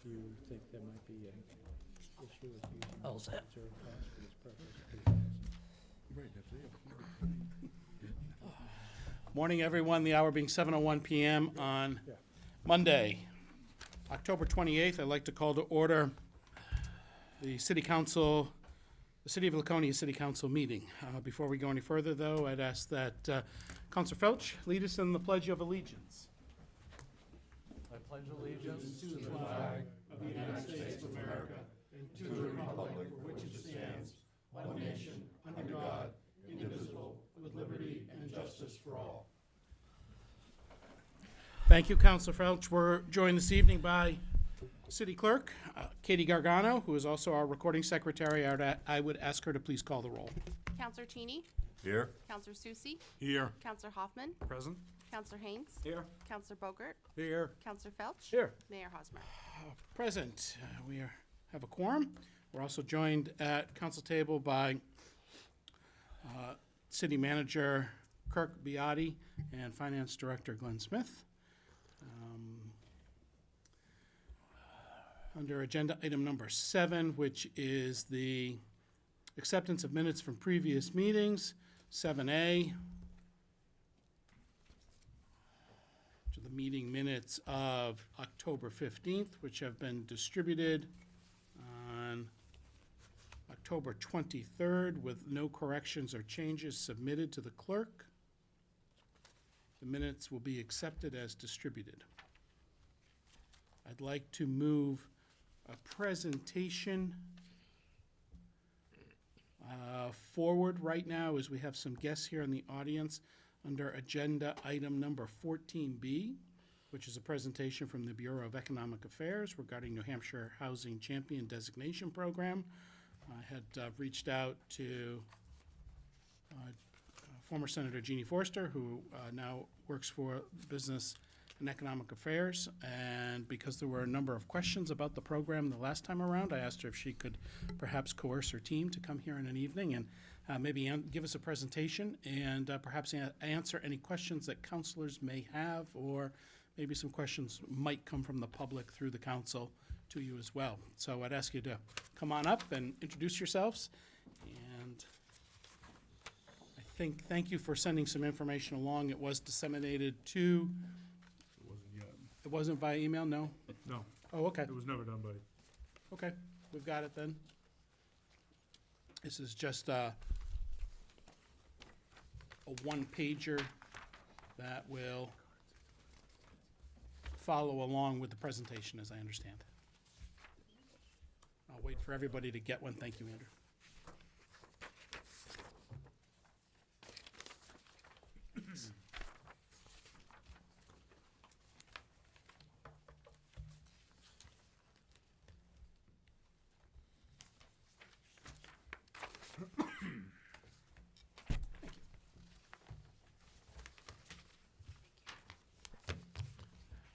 Do you think there might be an issue with using All set. reserve funds for this purpose? Please ask. Right, that's it. Morning, everyone. The hour being 7:01 PM on Yeah. Monday, October 28th. I'd like to call to order the City Council, the City of Laconia City Council meeting. Before we go any further, though, I'd ask that Councilor Felch lead us in the Pledge of Allegiance. I pledge allegiance To the flag of the United States of America and to the republic for which it stands, one nation, under God, indivisible, with liberty and justice for all. Thank you, Councilor Felch. We're joined this evening by City Clerk Katie Gargano, who is also our recording secretary. I would ask her to please call the roll. Counselor Cheney, Here. Counselor Susie, Here. Counselor Hoffman, Present. Counselor Haynes, Here. Counselor Bogert, Here. Counselor Felch, Here. Mayor Hosmer. Present. Have a quorum. We're also joined at council table by City Manager Kirk Biotti and Finance Director Glenn Smith. Under agenda item number 7, which is the acceptance of minutes from previous meetings, 7A. To the meeting minutes of October 15th, which have been distributed on October 23rd with no corrections or changes submitted to the clerk. The minutes will be accepted as distributed. I'd like to move a presentation forward right now as we have some guests here in the audience under agenda item number 14B, which is a presentation from the Bureau of Economic Affairs regarding New Hampshire Housing Champion Designation Program. I had reached out to former Senator Jeannie Forster, who now works for Business and Economic Affairs, and because there were a number of questions about the program the last time around, I asked her if she could perhaps coerce her team to come here in an evening and maybe give us a presentation and perhaps answer any questions that councilors may have, or maybe some questions might come from the public through the council to you as well. So I'd ask you to come on up and introduce yourselves. And thank you for sending some information along. It was disseminated to, It wasn't yet. it wasn't via email, no? No, Oh, okay, it was never done by. okay, we've got it then. This is just a one-pager that will follow along with the presentation, as I understand. I'll wait for everybody to get one. Thank you, Andrew.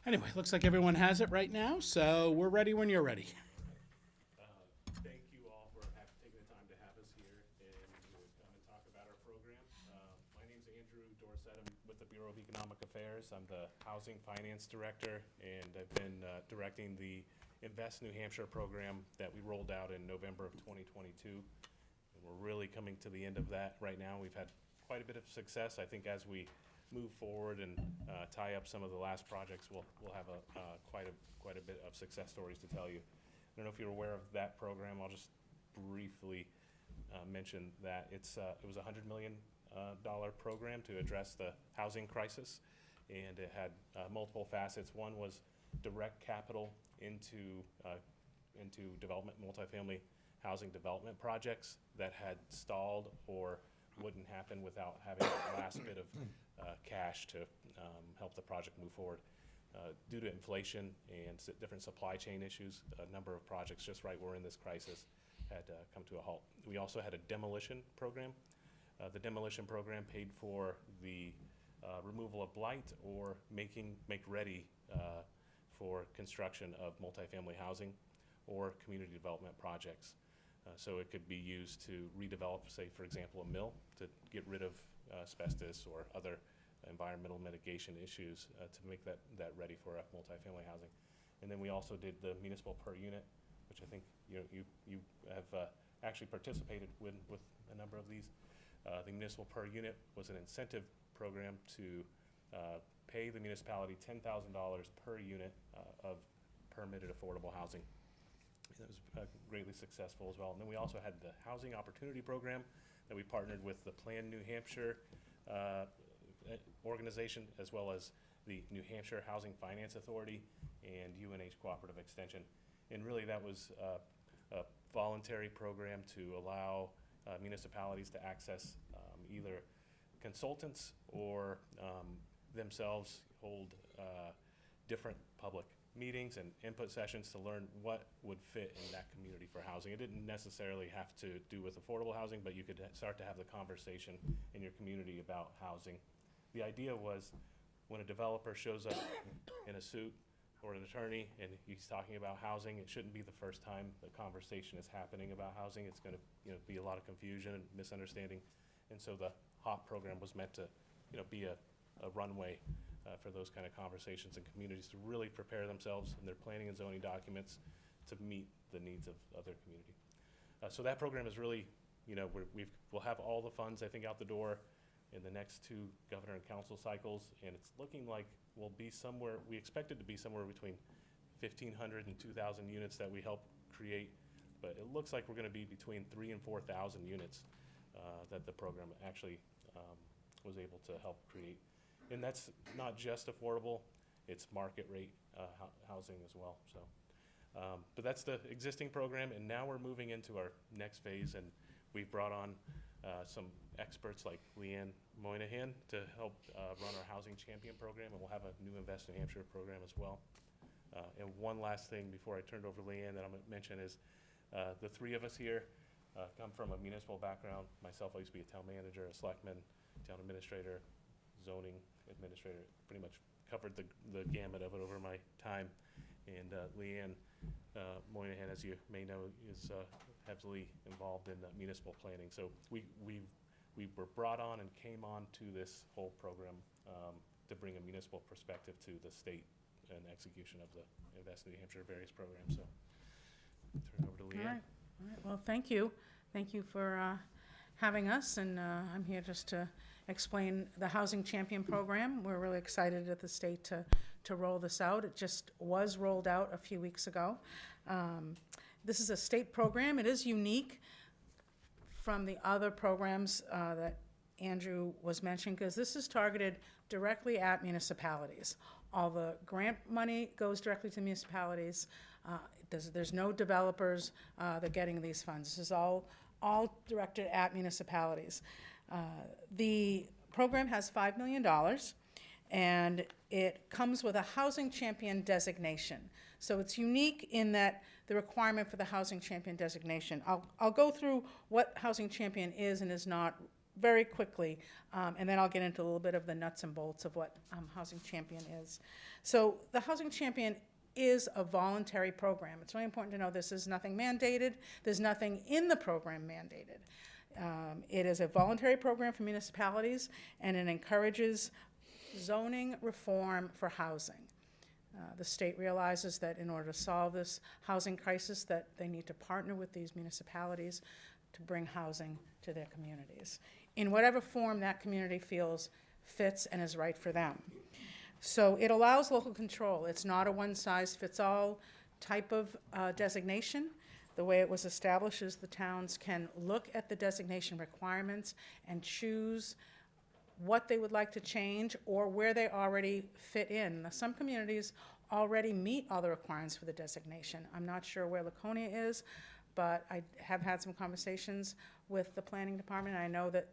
Anyway, looks like everyone has it right now, so we're ready when you're ready. Thank you all for taking the time to have us here and to come and talk about our program. My name's Andrew Dorsett. I'm with the Bureau of Economic Affairs. I'm the Housing Finance Director, and I've been directing the Invest New Hampshire program that we rolled out in November of 2022. And we're really coming to the end of that right now. We've had quite a bit of success. I think as we move forward and tie up some of the last projects, we'll have quite a bit of success stories to tell you. I don't know if you're aware of that program. I'll just briefly mention that it was a $100 million program to address the housing crisis, and it had multiple facets. One was direct capital into development, multifamily housing development projects that had stalled or wouldn't happen without having the last bit of cash to help the project move forward. Due to inflation and different supply chain issues, a number of projects just right where in this crisis had come to a halt. We also had a demolition program. The demolition program paid for the removal of blight or make ready for construction of multifamily housing or community development projects. So it could be used to redevelop, say, for example, a mill to get rid of asbestos or other environmental mitigation issues to make that ready for multifamily housing. And then we also did the municipal per unit, which I think you have actually participated with a number of these. The municipal per unit was an incentive program to pay the municipality $10,000 per unit of permitted affordable housing. That was greatly successful as well. And then we also had the Housing Opportunity Program that we partnered with the Plan New Hampshire organization, as well as the New Hampshire Housing Finance Authority and UNH Cooperative Extension. And really that was a voluntary program to allow municipalities to access either consultants or themselves hold different public meetings and input sessions to learn what would fit in that community for housing. It didn't necessarily have to do with affordable housing, but you could start to have the conversation in your community about housing. The idea was when a developer shows up in a suit or an attorney and he's talking about housing, it shouldn't be the first time the conversation is happening about housing. It's going to be a lot of confusion and misunderstanding. And so the HOP program was meant to be a runway for those kind of conversations in communities to really prepare themselves in their planning and zoning documents to meet the needs of their community. So that program is really, we'll have all the funds, I think, out the door in the next 2 governor and council cycles, and it's looking like we'll be somewhere, we expect it to be somewhere between 1,500 and 2,000 units that we help create, but it looks like we're going to be between 3,000 and 4,000 units that the program actually was able to help create. And that's not just affordable, it's market rate housing as well. So, but that's the existing program, and now we're moving into our next phase, and we've brought on some experts like Leanne Moynihan to help run our Housing Champion program, and we'll have a new Invest New Hampshire program as well. And one last thing before I turn it over to Leanne that I'm going to mention is the 3 of us here come from a municipal background. Myself, I used to be a town manager, a selectman, town administrator, zoning administrator, pretty much covered the gamut of it over my time. And Leanne Moynihan, as you may know, is heavily involved in municipal planning. So we were brought on and came on to this whole program to bring a municipal perspective to the state and execution of the Invest New Hampshire various programs. So turn it over to Leanne. All right. Well, thank you. Thank you for having us, and I'm here just to explain the Housing Champion program. We're really excited at the state to roll this out. It just was rolled out a few weeks ago. This is a state program. It is unique from the other programs that Andrew was mentioning, because this is targeted directly at municipalities. All the grant money goes directly to municipalities. There's no developers that are getting these funds. This is all directed at municipalities. The program has $5 million, and it comes with a Housing Champion designation. So it's unique in that the requirement for the Housing Champion designation. I'll go through what Housing Champion is and is not very quickly, and then I'll get into a little bit of the nuts and bolts of what Housing Champion is. So the Housing Champion is a voluntary program. It's really important to know this is nothing mandated. There's nothing in the program mandated. It is a voluntary program for municipalities, and it encourages zoning reform for housing. The state realizes that in order to solve this housing crisis, that they need to partner with these municipalities to bring housing to their communities in whatever form that community feels fits and is right for them. So it allows local control. It's not a one-size-fits-all type of designation. The way it was established is the towns can look at the designation requirements and choose what they would like to change or where they already fit in. Now, some communities already meet all the requirements for the designation. I'm not sure where Laconia is, but I have had some conversations with the planning department. I know that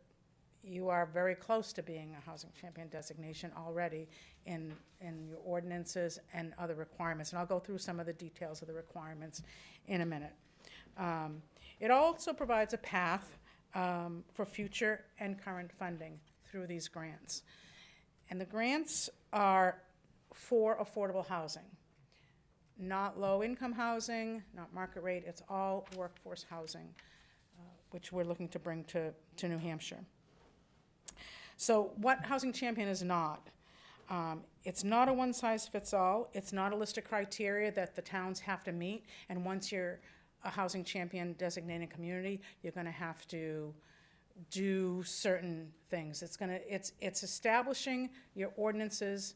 you are very close to being a Housing Champion designation already in your ordinances and other requirements. And I'll go through some of the details of the requirements in a minute. It also provides a path for future and current funding through these grants. And the grants are for affordable housing, not low-income housing, not market rate. It's all workforce housing, which we're looking to bring to New Hampshire. So what Housing Champion is not, It's not a one-size-fits-all. It's not a list of criteria that the towns have to meet. And once you're a housing champion designated community, you're going to have to do certain things. It's establishing your ordinances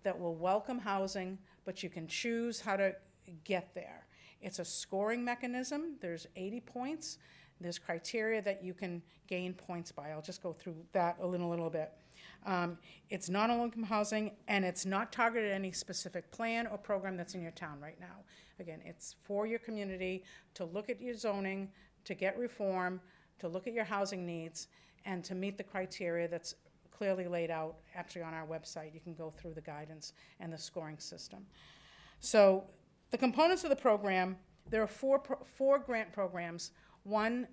that will welcome housing, but you can choose how to get there. It's a scoring mechanism. There's 80 points. There's criteria that you can gain points by. I'll just go through that a little bit. It's not low-income housing, and it's not targeted at any specific plan or program that's in your town right now. Again, it's for your community to look at your zoning, to get reform, to look at your housing needs, and to meet the criteria that's clearly laid out actually on our website. You can go through the guidance and the scoring system. So the components of the program, there are four grant programs. One,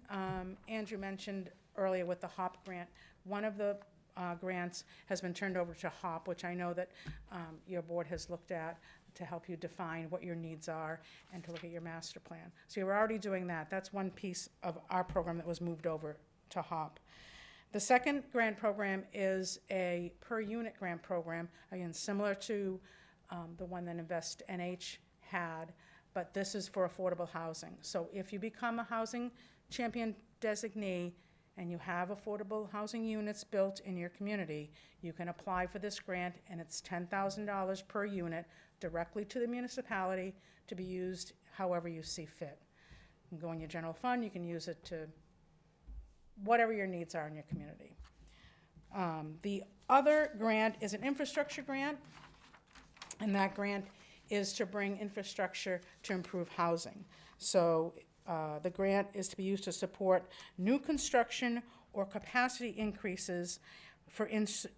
Andrew mentioned earlier with the HOP grant. One of the grants has been turned over to HOP, which I know that your board has looked at to help you define what your needs are and to look at your master plan. So you're already doing that. That's one piece of our program that was moved over to HOP. The second grant program is a per-unit grant program, again, similar to the one that Invest NH had, but this is for affordable housing. So if you become a housing champion designee and you have affordable housing units built in your community, you can apply for this grant, and it's $10,000 per unit directly to the municipality to be used however you see fit. You can go in your general fund, you can use it to whatever your needs are in your community. The other grant is an infrastructure grant, and that grant is to bring infrastructure to improve housing. So the grant is to be used to support new construction or capacity increases for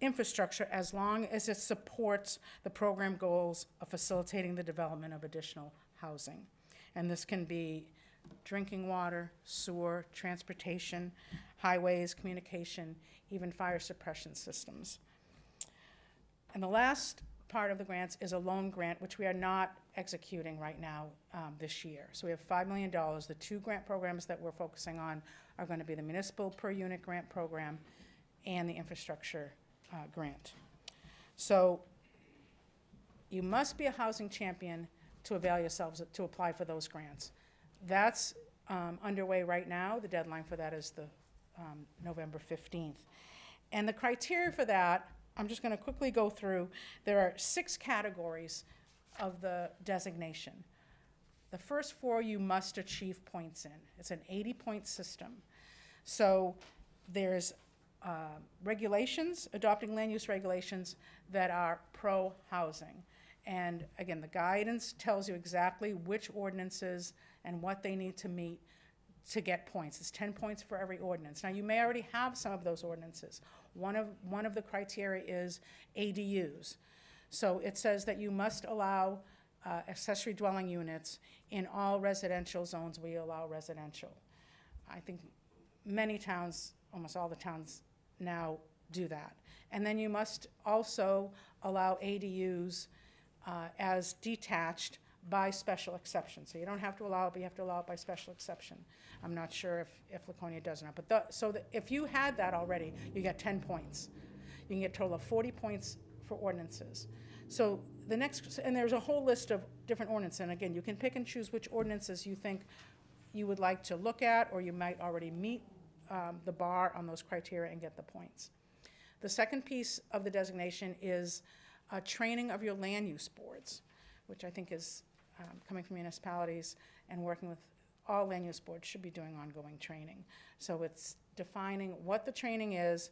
infrastructure as long as it supports the program goals of facilitating the development of additional housing. And this can be drinking water, sewer, transportation, highways, communication, even fire suppression systems. And the last part of the grants is a loan grant, which we are not executing right now this year. So we have $5 million. The two grant programs that we're focusing on are going to be the municipal per unit grant program and the infrastructure grant. So you must be a housing champion to avail yourselves to apply for those grants. That's underway right now. The deadline for that is the November 15th. And the criteria for that, I'm just going to quickly go through. There are 6 categories of the designation. The first 4 you must achieve points in. It's an 80-point system. So there's regulations, adopting land use regulations that are pro-housing. And again, the guidance tells you exactly which ordinances and what they need to meet to get points. It's 10 points for every ordinance. Now, you may already have some of those ordinances. One of the criteria is ADUs. So it says that you must allow accessory dwelling units in all residential zones where you allow residential. I think many towns, almost all the towns now do that. And then you must also allow ADUs as detached by special exception. So you don't have to allow it, but you have to allow it by special exception. I'm not sure if Laconia does or not. But if you had that already, you get 10 points. You can get a total of 40 points for ordinances. So the next, and there's a whole list of different ordinances. And again, you can pick and choose which ordinances you think you would like to look at, or you might already meet the bar on those criteria and get the points. The second piece of the designation is training of your land use boards, which I think is coming from municipalities and working with all land use boards should be doing ongoing training. So it's defining what the training is.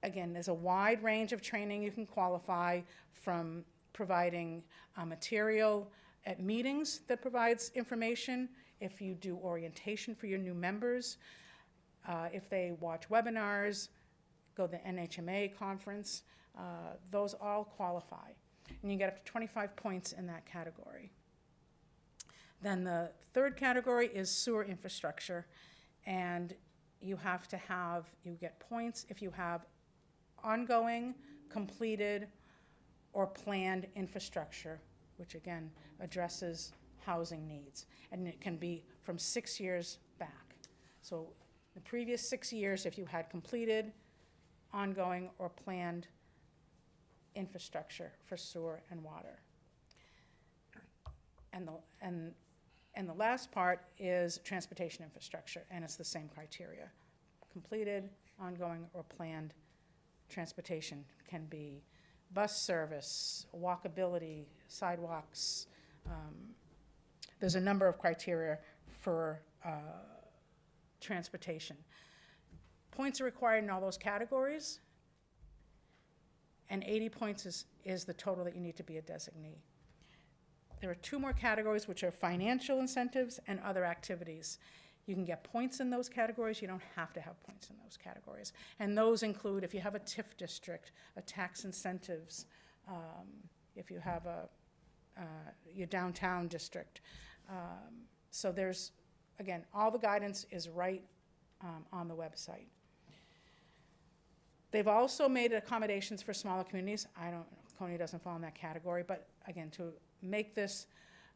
Again, there's a wide range of training you can qualify, from providing material at meetings that provides information, if you do orientation for your new members, if they watch webinars, go to the NHMA conference, those all qualify. And you get up to 25 points in that category. Then the third category is sewer infrastructure, and you have to have, you get points if you have ongoing, completed, or planned infrastructure, which again addresses housing needs. And it can be from 6 years back. So the previous 6 years, if you had completed, ongoing, or planned infrastructure for sewer and water. And the last part is transportation infrastructure, and it's the same criteria. Completed, ongoing, or planned transportation can be bus service, walkability, sidewalks. There's a number of criteria for transportation. Points are required in all those categories, and 80 points is the total that you need to be a designee. There are two more categories, which are financial incentives and other activities. You can get points in those categories. You don't have to have points in those categories. And those include if you have a TIF district, a tax incentives, if you have your downtown district. So there's, again, all the guidance is right on the website. They've also made accommodations for smaller communities. Coney doesn't fall in that category, but again, to make this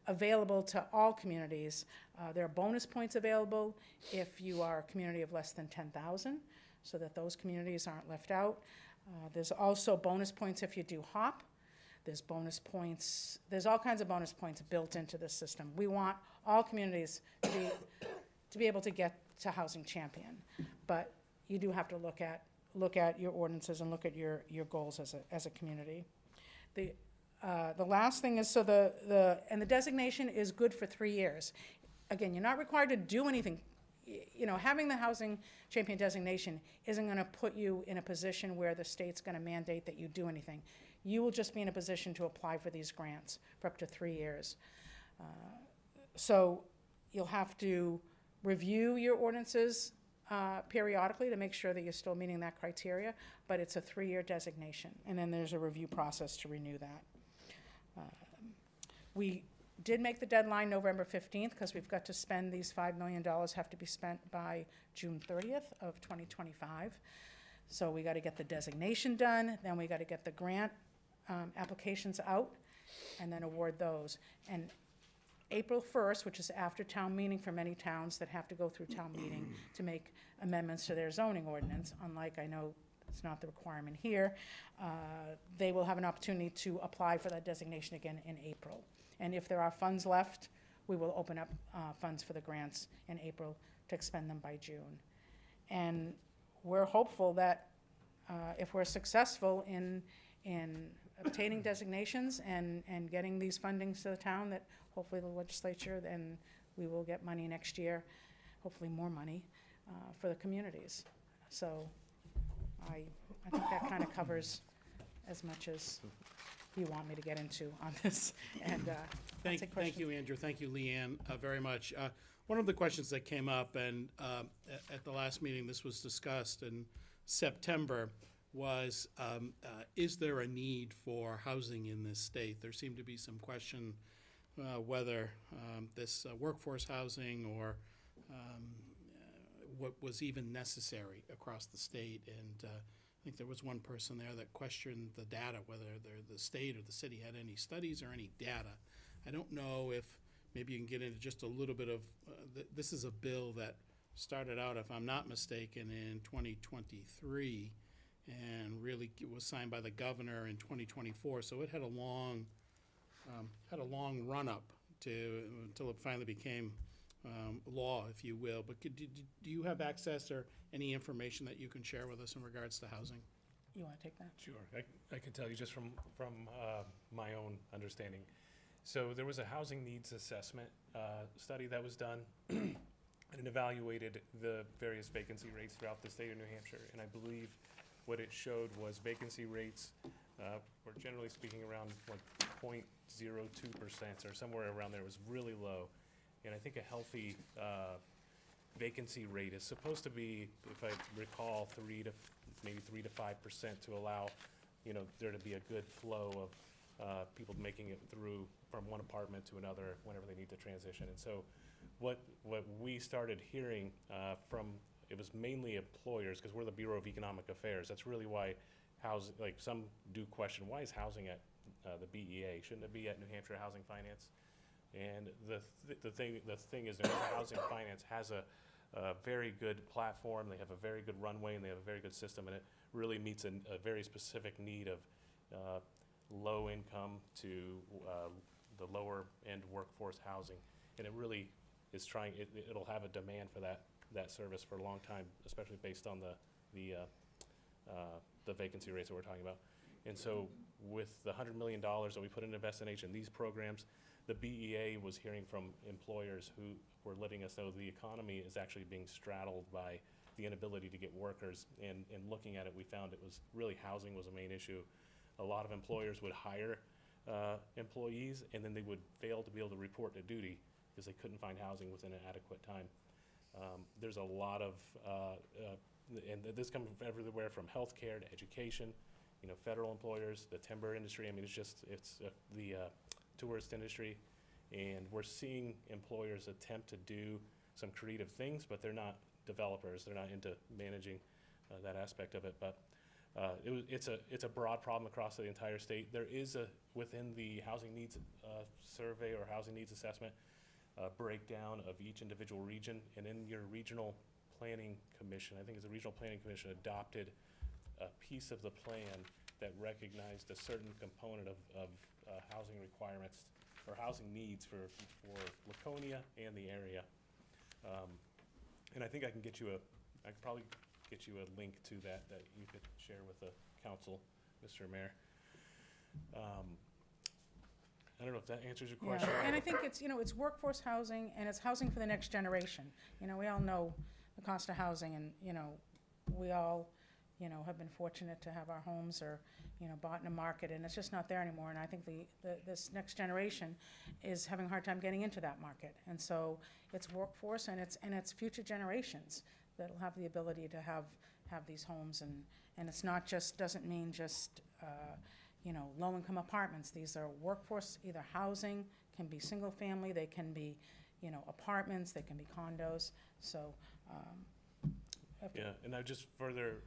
available to all communities, there are bonus points available if you are a community of less than 10,000, so that those communities aren't left out. There's also bonus points if you do HOP. There's bonus points, there's all kinds of bonus points built into this system. We want all communities to be able to get to Housing Champion, but you do have to look at your ordinances and look at your goals as a community. The last thing is, the designation is good for 3 years. Again, you're not required to do anything. You know, having the Housing Champion designation isn't gonna put you in a position where the state's gonna mandate that you do anything. You will just be in a position to apply for these grants for up to 3 years. So you'll have to review your ordinances periodically to make sure that you're still meeting that criteria, but it's a 3-year designation, and then there's a review process to renew that. We did make the deadline November 15th, because we've got to spend these $5 million have to be spent by June 30th of 2025. So we gotta get the designation done, then we gotta get the grant applications out, and then award those. And April 1st, which is after town meeting for many towns that have to go through town meeting to make amendments to their zoning ordinance, unlike, I know it's not the requirement here, they will have an opportunity to apply for that designation again in April. And if there are funds left, we will open up funds for the grants in April to expend them by June. And we're hopeful that if we're successful in obtaining designations and getting these fundings to the town, that hopefully the legislature, then we will get money next year, hopefully more money, for the communities. So I think that kind of covers as much as you want me to get into on this, and I'll take Thank questions. you, Andrew. Thank you, Leanne, very much. One of the questions that came up, and at the last meeting, this was discussed in September, was is there a need for housing in this state? There seemed to be some question whether this workforce housing or what was even necessary across the state. And I think there was one person there that questioned the data, whether the state or the city had any studies or any data. I don't know if maybe you can get into just a little bit of, this is a bill that started out, if I'm not mistaken, in 2023 and really was signed by the governor in 2024. So it had a long run-up until it finally became law, if you will. But do you have access or any information that you can share with us in regards to housing? You want to take that? Sure, I can tell you just from my own understanding. So there was a housing needs assessment study that was done, and it evaluated the various vacancy rates throughout the state of New Hampshire. And I believe what it showed was vacancy rates were generally speaking around like 0.02% or somewhere around there. It was really low. And I think a healthy vacancy rate is supposed to be, if I recall, 3 to 5% to allow, there to be a good flow of people making it through from one apartment to another whenever they need to transition. And so what we started hearing from, it was mainly employers, because we're the Bureau of Economic Affairs. That's really why some do question, why is housing at the BEA? Shouldn't it be at New Hampshire Housing Finance? And the thing is, New Hampshire Housing Finance has a very good platform. They have a very good runway, and they have a very good system, and it really meets a very specific need of low income to the lower end workforce housing. And it really is it'll have a demand for that service for a long time, especially based on the vacancy rates that we're talking about. And so with the $100 million that we put into Investination, these programs, the BEA was hearing from employers who were letting us know the economy is actually being straddled by the inability to get workers. And looking at it, we found it was really housing was a main issue. A lot of employers would hire employees, and then they would fail to be able to report to duty because they couldn't find housing within an adequate time. There's a lot of, and this comes from everywhere from healthcare to education, federal employers, the timber industry. I mean, it's the tourist industry, and we're seeing employers attempt to do some creative things, but they're not developers. They're not into managing that aspect of it. But it's a broad problem across the entire state. There is within the housing needs survey or housing needs assessment breakdown of each individual region, and in your regional planning commission, I think it's the regional planning commission adopted a piece of the plan that recognized a certain component of housing requirements or housing needs for Laconia and the area. And I think I could probably get you a link to that you could share with the council, Mr. Mayor. I don't know if that answers your question. Yeah, and I think it's workforce housing, and it's housing for the next generation. We all know the cost of housing, and, we all, have been fortunate to have our homes or, bought in a market, and it's just not there anymore. And I think this next generation is having a hard time getting into that market. And so it's workforce, and it's future generations that'll have the ability to have these homes, and it's not just, doesn't mean just, low-income apartments. These are workforce, either housing, can be single-family, they can be, apartments, they can be condos. So, Yeah, and I just further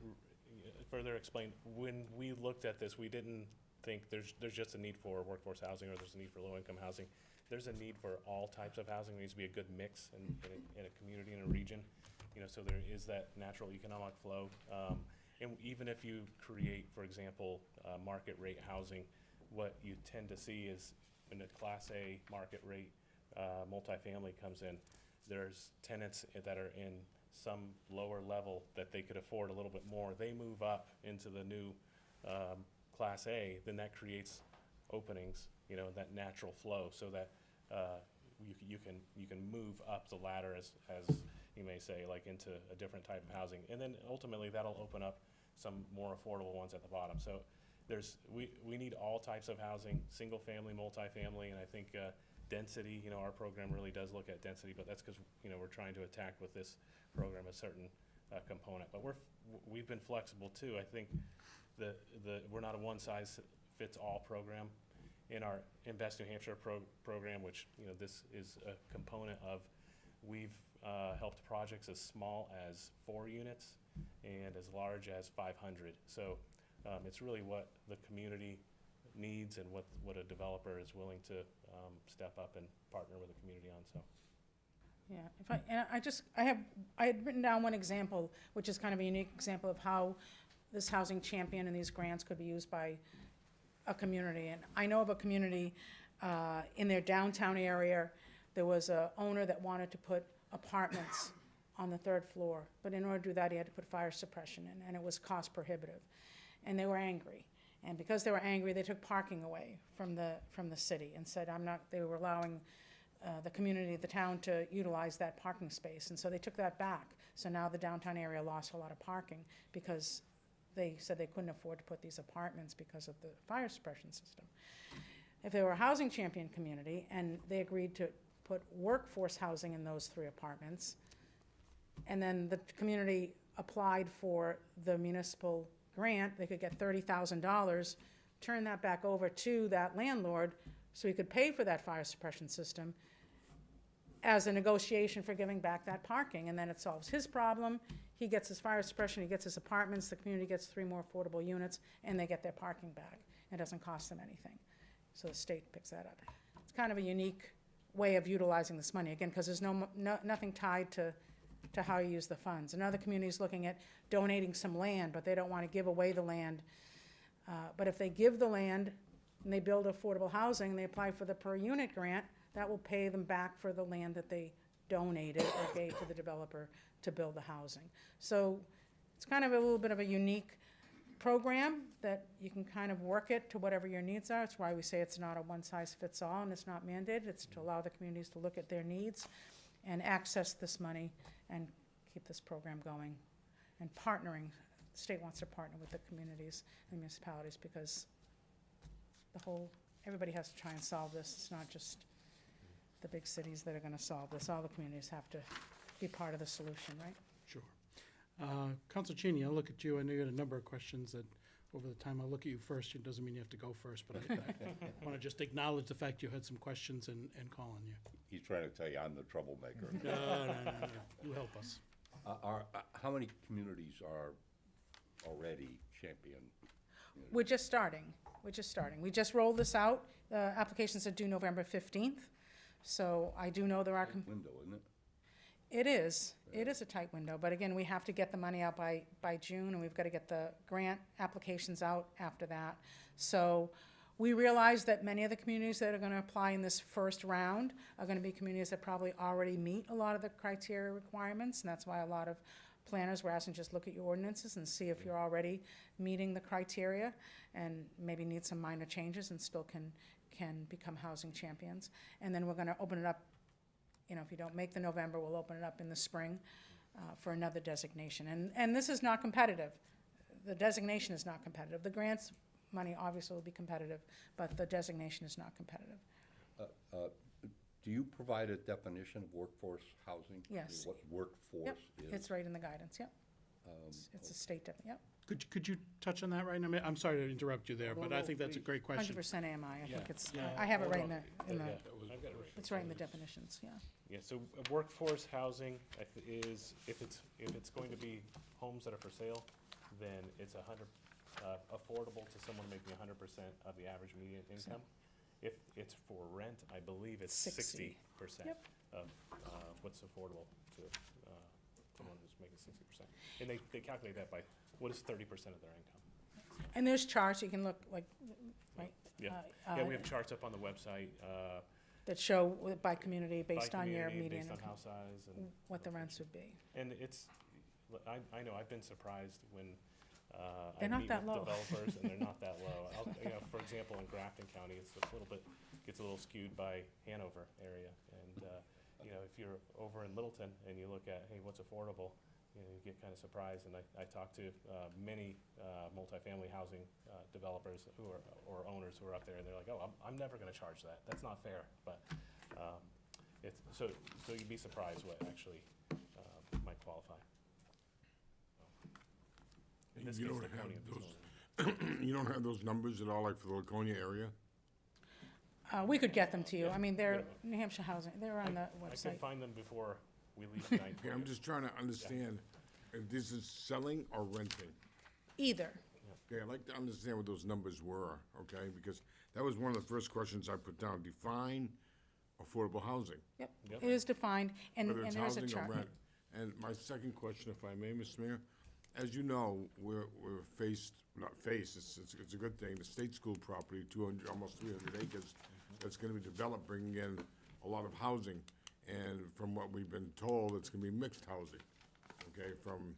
explain, when we looked at this, we didn't think there's just a need for workforce housing or there's a need for low-income housing. There's a need for all types of housing. There needs to be a good mix in a community, in a region. So there is that natural economic flow. And even if you create, for example, market rate housing, what you tend to see is when a Class A market rate multifamily comes in, there's tenants that are in some lower level that they could afford a little bit more. They move up into the new Class A, then that creates openings, that natural flow, so that you can move up the ladder, as you may say, like into a different type of housing, and then ultimately that'll open up some more affordable ones at the bottom. So we need all types of housing, single family, multifamily, and I think density, our program really does look at density, but that's because we're trying to attack with this program a certain component. But we've been flexible too. I think we're not a one-size-fits-all program. In our Invest New Hampshire program, which this is a component of, we've helped projects as small as 4 units and as large as 500. So it's really what the community needs and what a developer is willing to step up and partner with the community on. So. Yeah, I had written down one example, which is kind of a unique example of how this housing champion and these grants could be used by a community. And I know of a community in their downtown area. There was a owner that wanted to put apartments on the 3rd floor, but in order to do that, he had to put fire suppression in, and it was cost prohibitive. And they were angry. And because they were angry, they took parking away from the city and said, they were allowing the community, the town, to utilize that parking space. And so they took that back. So now the downtown area lost a lot of parking because they said they couldn't afford to put these apartments because of the fire suppression system. If they were a housing champion community and they agreed to put workforce housing in those 3 apartments, and then the community applied for the municipal grant, they could get $30,000, turn that back over to that landlord so he could pay for that fire suppression system as a negotiation for giving back that parking. And then it solves his problem. He gets his fire suppression, he gets his apartments, the community gets 3 more affordable units, and they get their parking back. It doesn't cost them anything. So the state picks that up. It's kind of a unique way of utilizing this money, again, because there's nothing tied to how you use the funds. Another community is looking at donating some land, but they don't want to give away the land. But if they give the land and they build affordable housing, they apply for the per unit grant, that will pay them back for the land that they donated or gave to the developer to build the housing. So it's kind of a little bit of a unique program that you can kind of work it to whatever your needs are. It's why we say it's not a one-size-fits-all and it's not mandated. It's to allow the communities to look at their needs and access this money and keep this program going and partnering. The state wants to partner with the communities and municipalities because everybody has to try and solve this. It's not just the big cities that are gonna solve this. All the communities have to be part of the solution, right? Sure. Council Cheney, I'll look at you. I know you had a number of questions that, over the time, I'll look at you first. It doesn't mean you have to go first, but I want to just acknowledge the fact you had some questions and call on you. He's trying to tell you I'm the troublemaker. No. You help us. How many communities are already champion? We're just starting. We just rolled this out. The applications are due November 15th. So I do know there are, Window, isn't it? it is a tight window, but again, we have to get the money out by June, and we've got to get the grant applications out after that. So we realize that many of the communities that are gonna apply in this first round are gonna be communities that probably already meet a lot of the criteria requirements, and that's why a lot of planners were asking, just look at your ordinances and see if you're already meeting the criteria, and maybe need some minor changes and still can become housing champions. And then we're gonna open it up, if you don't make the November, we'll open it up in the spring for another designation. And this is not competitive. The designation is not competitive. The grants money obviously will be competitive, but the designation is not competitive. Do you provide a definition of workforce housing? Yes. What workforce is? It's right in the guidance, yep. It's a state, yep. Could you touch on that right now? I'm sorry to interrupt you there, but I think that's a great question. 100% AMI, I think it's, Yeah. I have it right in the, I've got it right. it's right in the definitions, yeah. Yeah, so workforce housing is, if it's going to be homes that are for sale, then it's affordable to someone making 100% of the average median income. If it's for rent, I believe it's 60% Yep. of what's affordable to someone who's making 60%. And they calculate that by what is 30% of their income. And there's charts, you can look like, right? Yeah, uh, yeah, we have charts up on the website, That show by community, by based on your community, median based on income, house size and. what the rents would be. And I know, I've been surprised when I They're not meet that with low. developers and they're not that low. For example, in Grafton County, gets a little skewed by Hanover area. And, if you're over in Littleton and you look at, hey, what's affordable, you get kind of surprised. And I talked to many multifamily housing developers or owners who are up there, and they're like, oh, I'm never gonna charge that. That's not fair. But so you'd be surprised what actually might qualify. In this You case, don't Laconia, have there's no- You don't have those numbers at all, like for the Laconia area? We could get them to you, Yeah. I mean, they're Yeah. New Hampshire Housing, they're on the I can website. find them before we leave tonight. Okay, I'm just trying to understand if this is selling or renting. Either, Okay, I'd like to understand what those numbers were, okay? Because that was one of the first questions I put down. Define affordable housing, yep, Yep. it is defined, and whether and it's there's a housing or chart. rent. And my second question, if I may, Mr. Mayor, as you know, we're it's a good thing, the state school property, almost 300 acres, that's gonna be developed, bringing in a lot of housing. And from what we've been told, it's gonna be mixed housing, okay, from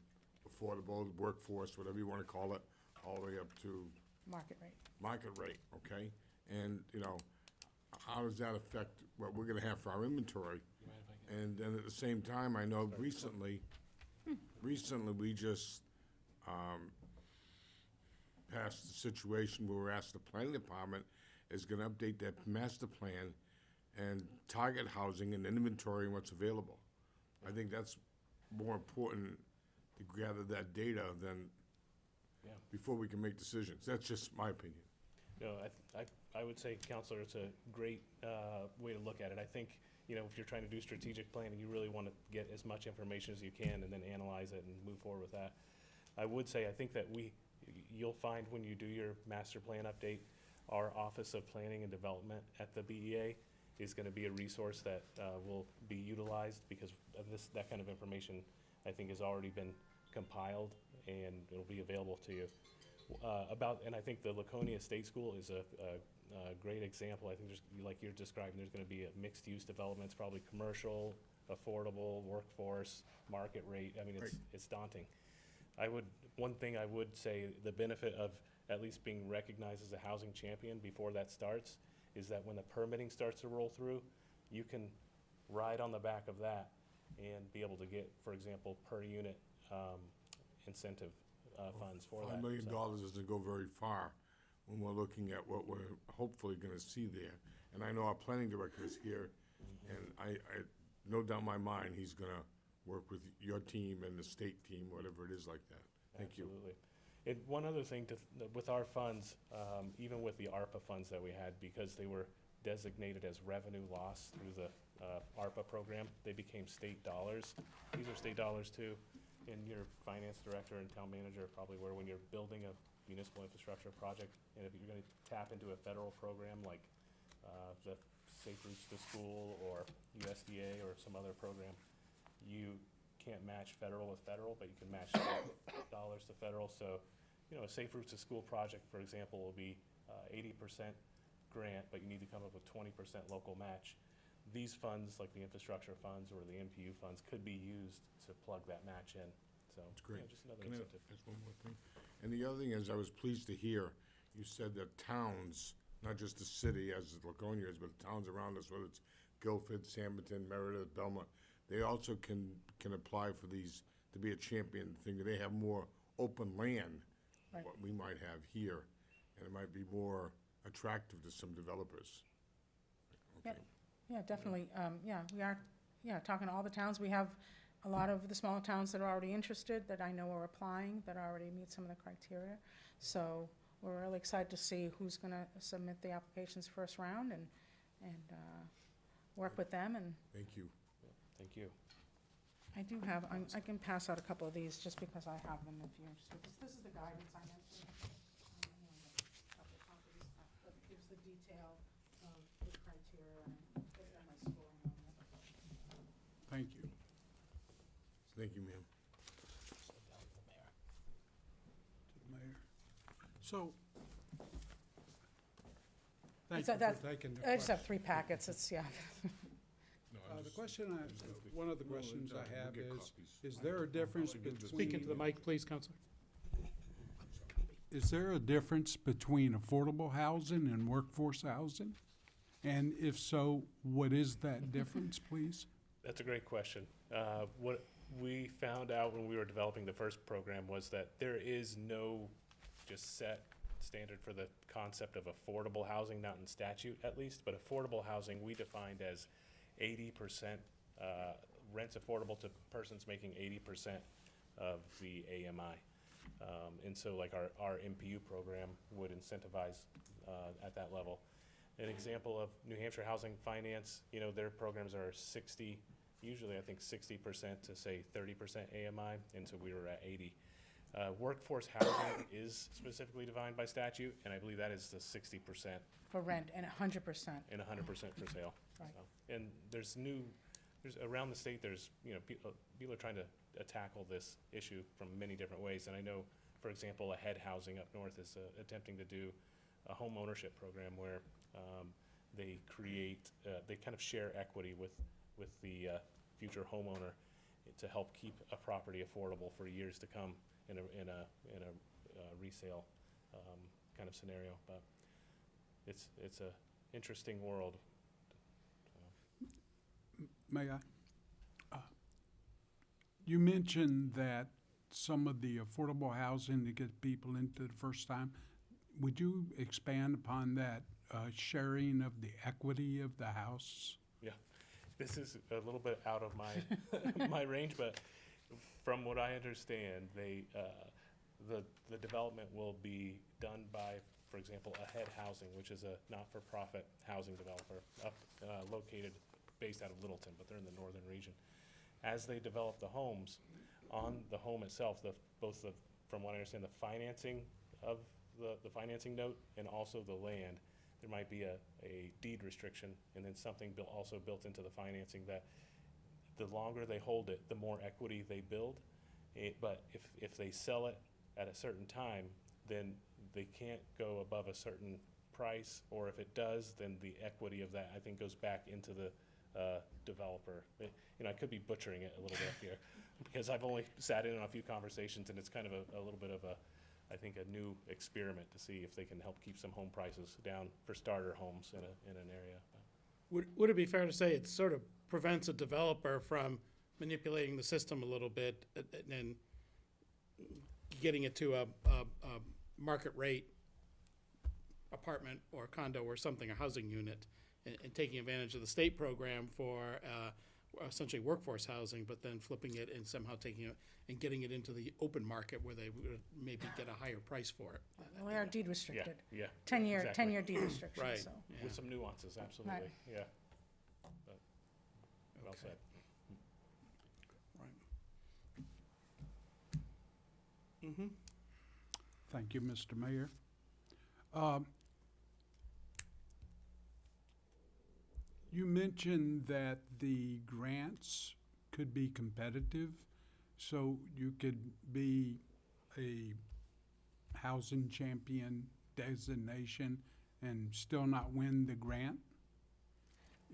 affordable, workforce, whatever you wanna call it, all the way up to Market rate. market rate, okay? And, how does that affect what we're gonna have for our inventory? And then at the same time, I know recently we just, passed the situation where we're asked the planning department is gonna update that master plan and target housing and inventory and what's available. I think that's more important to gather that data than Yeah. before we can make decisions. That's just my opinion. No, I would say, Counselor, it's a great way to look at it. I think, if you're trying to do strategic planning, you really want to get as much information as you can and then analyze it and move forward with that. I would say, I think that you'll find when you do your master plan update, our Office of Planning and Development at the BEA is going to be a resource that will be utilized, because of that kind of information, I think, has already been compiled and it'll be available to you. And I think the Laconia State School is a great example. I think there's, like you're describing, there's gonna be a mixed-use developments, probably commercial, affordable, workforce, market rate. I mean, it's daunting. One thing I would say, the benefit of at least being recognized as a housing champion before that starts, is that when the permitting starts to roll through, you can ride on the back of that and be able to get, for example, per unit incentive funds for that. $5 million So, doesn't go very far when we're looking at what we're hopefully gonna see there. And I know our planning director is here, and I, no doubt in my mind, he's gonna work with your team and the state team, whatever it is like that. Thank you. Absolutely. And one other thing with our funds, even with the ARPA funds that we had, because they were designated as revenue loss through the ARPA program, they became state dollars. These are state dollars too. And your finance director and town manager are probably aware, when you're building a municipal infrastructure project, and if you're gonna tap into a federal program like the Safe Routes to School or USDA or some other program, you can't match federal with federal, but you can match state dollars to federal. So, you know, a Safe Routes to School project, for example, will be 80% grant, but you need to come up with 20% local match. These funds, like the infrastructure funds or the MPU funds, could be used to plug that match in. So, That's great. just another Can I incentive. ask one more thing? And the other thing is, I was pleased to hear, you said that towns, not just the city as Laconia is, but the towns around us, whether it's Guilford, Sampleton, Meredith, Belmont, they also can apply for these, to be a champion thing. They have more open land, Right. what we might have here, and it might be more attractive to some developers. Yeah. Okay. Yeah, definitely. Yeah, we are, talking to all the towns. We have a lot of the smaller towns that are already interested, that I know are applying, that already meet some of the criteria. So we're really excited to see who's gonna submit the applications first round and work with them. And Thank you. Thank you. I do have, I can pass out a couple of these just because I have them if you're interested. This is the guidance I mentioned. A couple of copies that gives the detail of the criteria and my scoring on it. Thank you. Thank you, ma'am. To the mayor. So, thank So you for that's- taking the I just have question. 3 packets. It's, yeah. The question one of the questions I have We'll get is copies. there a difference between? Speak into the mic, please, Counselor. Is there a difference between affordable housing and workforce housing? And if so, what is that difference, please? That's a great question. What we found out when we were developing the first program was that there is no just set standard for the concept of affordable housing, not in statute at least, but affordable housing we defined as 80% rents affordable to persons making 80% of the AMI. And so like our MPU program would incentivize at that level. An example of New Hampshire Housing Finance, you know, their programs are 60, usually I think 60% to say 30% AMI, and so we were at 80. Workforce housing is specifically defined by statute, and I believe that is the 60% For rent and 100%. and 100% for sale. Right. So, and there's around the state, there's, you know, people are trying to tackle this issue from many different ways. And I know, for example, Ahead Housing up north is attempting to do a home ownership program where they create, they kind of share equity with the future homeowner to help keep a property affordable for years to come in a resale kind of scenario. But it's a interesting world. May I? You mentioned that some of the affordable housing to get people into the first time. Would you expand upon that sharing of the equity of the house? Yeah, this is a little bit out of my my range, but from what I understand, the development will be done by, for example, Ahead Housing, which is a not-for-profit housing developer located based out of Littleton, but they're in the northern region. As they develop the homes, on the home itself, from what I understand, the financing of the financing note and also the land, there might be a deed restriction and then something also built into the financing that the longer they hold it, the more equity they build. But if they sell it at a certain time, then they can't go above a certain price, or if it does, then the equity of that, I think, goes back into the developer. I could be butchering it a little bit here, because I've only sat in on a few conversations, and it's kind of a little bit of I think, a new experiment to see if they can help keep some home prices down for starter homes in an area. Would it be fair to say it sort of prevents a developer from manipulating the system a little bit and getting it to a market rate apartment or condo or something, a housing unit, and taking advantage of the state program for essentially workforce housing, but then flipping it and somehow taking it and getting it into the open market where they would maybe get a higher price for it? We are deed restricted. Yeah. 10-year, exactly. 10-year deed restriction, Right. so. Yeah. With some nuances, absolutely, Right. yeah. But, well said. Right. Mm-hmm. Thank you, Mr. Mayor. You mentioned that the grants could be competitive, so you could be a housing champion designation and still not win the grant?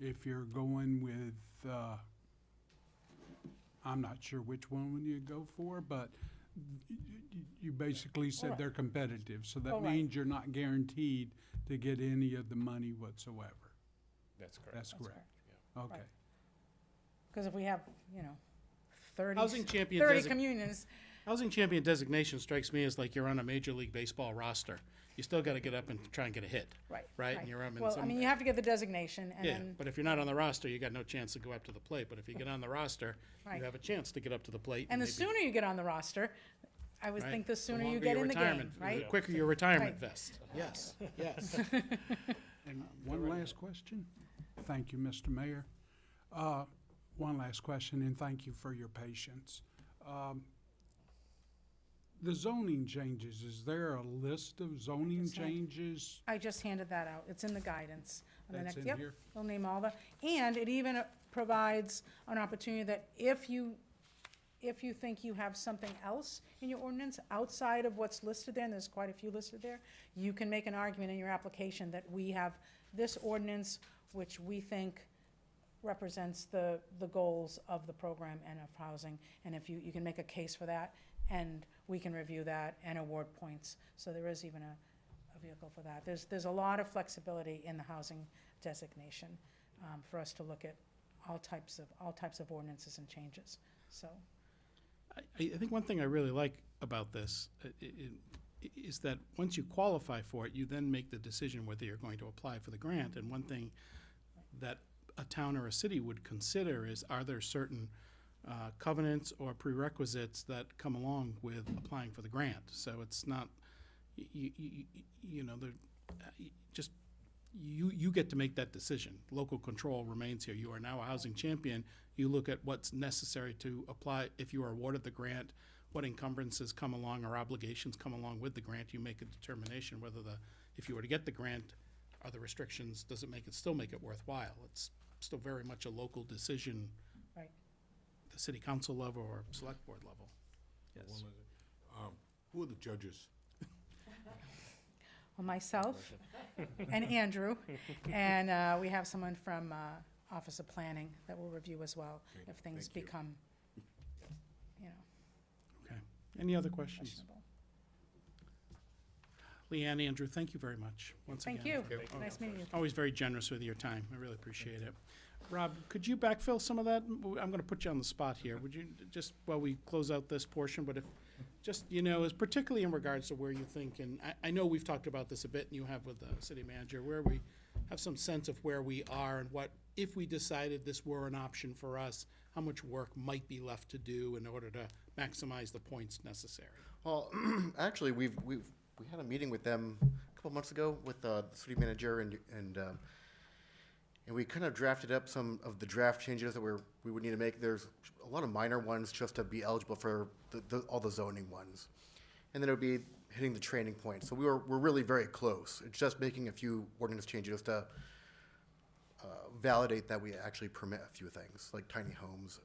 If you're going with, I'm not sure which one you go for, but you basically said Right. they're competitive, so Oh, that right. means you're not guaranteed to get any of the money whatsoever. That's correct. That's That's correct. Okay. Right. Because if we have, 30, Housing champion 30 design- communions, Housing champion designation strikes me as like you're on a Major League Baseball roster. You still got to get up and try and get a hit. right. And you're up in Well, I some. mean, you have to get the designation, and Yeah, then, but if you're not on the roster, you got no chance to go up to the plate. But if you get on the roster, Right. you have a chance to get up to the plate. and the maybe- sooner you get on the roster, I would right? think the sooner you longer get your in the game, retirement- right? The quicker your retirement Right. vest. Yes, yes. And one last question. Thank you, Mr. Mayor. One last question, and thank you for your patience. The zoning changes, is there a list of zoning Yes, sir. changes? I just handed that out. It's in the guidance. On the That's next- in yep, here? We'll name all the, and it even provides an opportunity that if you think you have something else in your ordinance outside of what's listed there, and there's quite a few listed there, you can make an argument in your application that we have this ordinance which we think represents the goals of the program and of housing, and if you can make a case for that, and we can review that and award points. So there is even a vehicle for that. There's a lot of flexibility in the housing designation for us to look at all types of ordinances and changes, so. I think one thing I really like about this is that once you qualify for it, you then make the decision whether you're going to apply for the grant. And one thing that a town or a city would consider is, are there certain covenants or prerequisites that come along with applying for the grant? So it's not, you get to make that decision. Local control remains here. You are now a housing champion. You look at what's necessary to apply. If you are awarded the grant, what encumbrances come along or obligations come along with the grant. You make a determination whether if you were to get the grant, are the restrictions, does it still make it worthwhile? It's still very much a local decision. Right. The city council level or select board level. Yes. Who are the judges? Well, myself and Andrew, and we have someone from Office of Planning that will review as well Okay, if things thank you. become, Okay. Any other questions? questionable. Leanne, Andrew, thank you very much once again. Thank you. Okay. Nice meeting you. Always very generous with your time. I really appreciate it. Rob, could you backfill some of that? I'm going to put you on the spot here. Would you, just while we close out this portion, but if, just, as particularly in regards to where you think, and I know we've talked about this a bit, and you have with the city manager, where we have some sense of where we are and what, if we decided this were an option for us, how much work might be left to do in order to maximize the points necessary. Well, actually, we had a meeting with them a couple months ago with the city manager, and we kind of drafted up some of the draft changes that we would need to make. There's a lot of minor ones just to be eligible for all the zoning ones, and then it would be hitting the training point. So we're really very close. It's just making a few ordinance changes to validate that we actually permit a few things like tiny homes.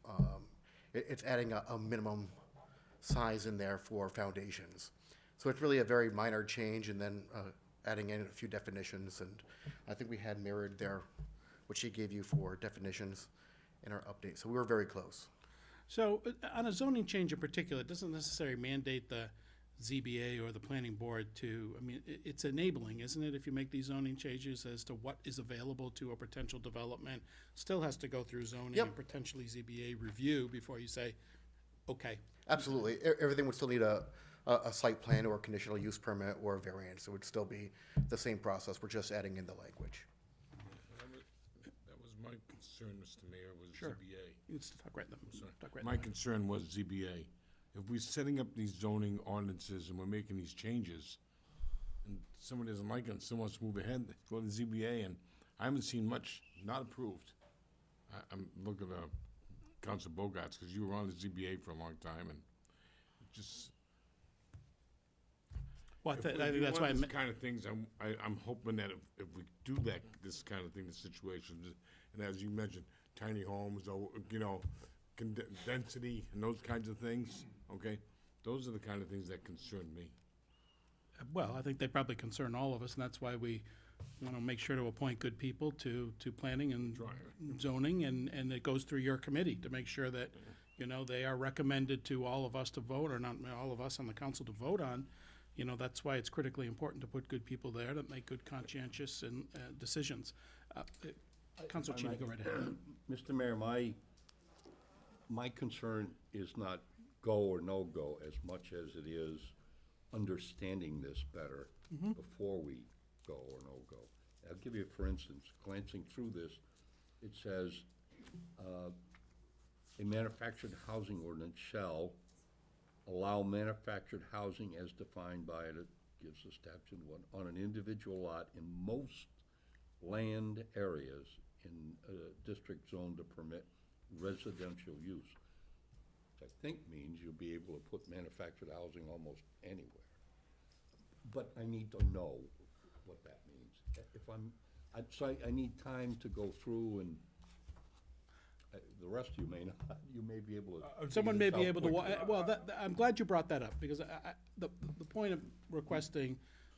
It's adding a minimum size in there for foundations. So it's really a very minor change, and then adding in a few definitions, and I think we had mirrored there what she gave you for definitions in our update, so we were very close. So on a zoning change in particular, it doesn't necessarily mandate the ZBA or the planning board to, I mean, it's enabling, isn't it? If you make these zoning changes as to what is available to a potential development, still has to go through zoning Yep. and potentially ZBA review before you say, okay. Absolutely. Everything would still need a site plan or a conditional use permit or a variance. It would still be the same process. We're just adding in the language. That was my concern, Mr. Mayor, was Sure. ZBA. You can talk right in the, Sorry. talk right in My the- concern was ZBA. If we're setting up these zoning ordinances and we're making these changes, and someone doesn't like it, and someone wants to move ahead, go to the ZBA, and I haven't seen much not approved. I'm looking at Council Bogarts, because you were on the ZBA for a long time, and it just. Well, If I we think do that's why I one of me- these kind of things, I'm hoping that if we do that, this kind of thing, the situations, and as you mentioned, tiny homes, or, you know, density and those kinds of things, okay? Those are the kind of things that concern me. well, I think they probably concern all of us, and that's why we want to make sure to appoint good people to planning and zoning, and it goes through your committee to make sure that, you know, they are recommended to all of us to vote, or not all of us on the council to vote on. You know, that's why it's critically important to put good people there that make good conscientious and decisions. Council Cheney, go right ahead. Mr. Mayor, my concern is not go or no-go as much as it is understanding this better before we go or no-go. I'll give you, for instance, glancing through this, it says, a manufactured housing ordinance shall allow manufactured housing as defined by it, it gives the statute one, on an individual lot in most land areas in a district zone to permit residential use. Which I think means you'll be able to put manufactured housing almost anywhere. But I need to know what that means. If I need time to go through and, the rest of you may not, you may be able to. Someone figure may this be out able to, quickly. well, I'm glad you brought that up, because the point of requesting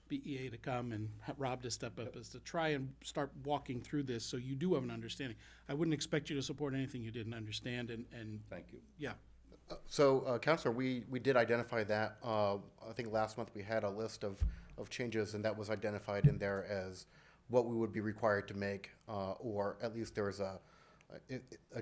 BEA to come and Rob to step up is to try and start walking through this so you do have an understanding. I wouldn't expect you to support anything you didn't understand, and, Thank you. yeah. So, Counselor, we did identify that. I think last month we had a list of changes, and that was identified in there as what we would be required to make, or at least there was a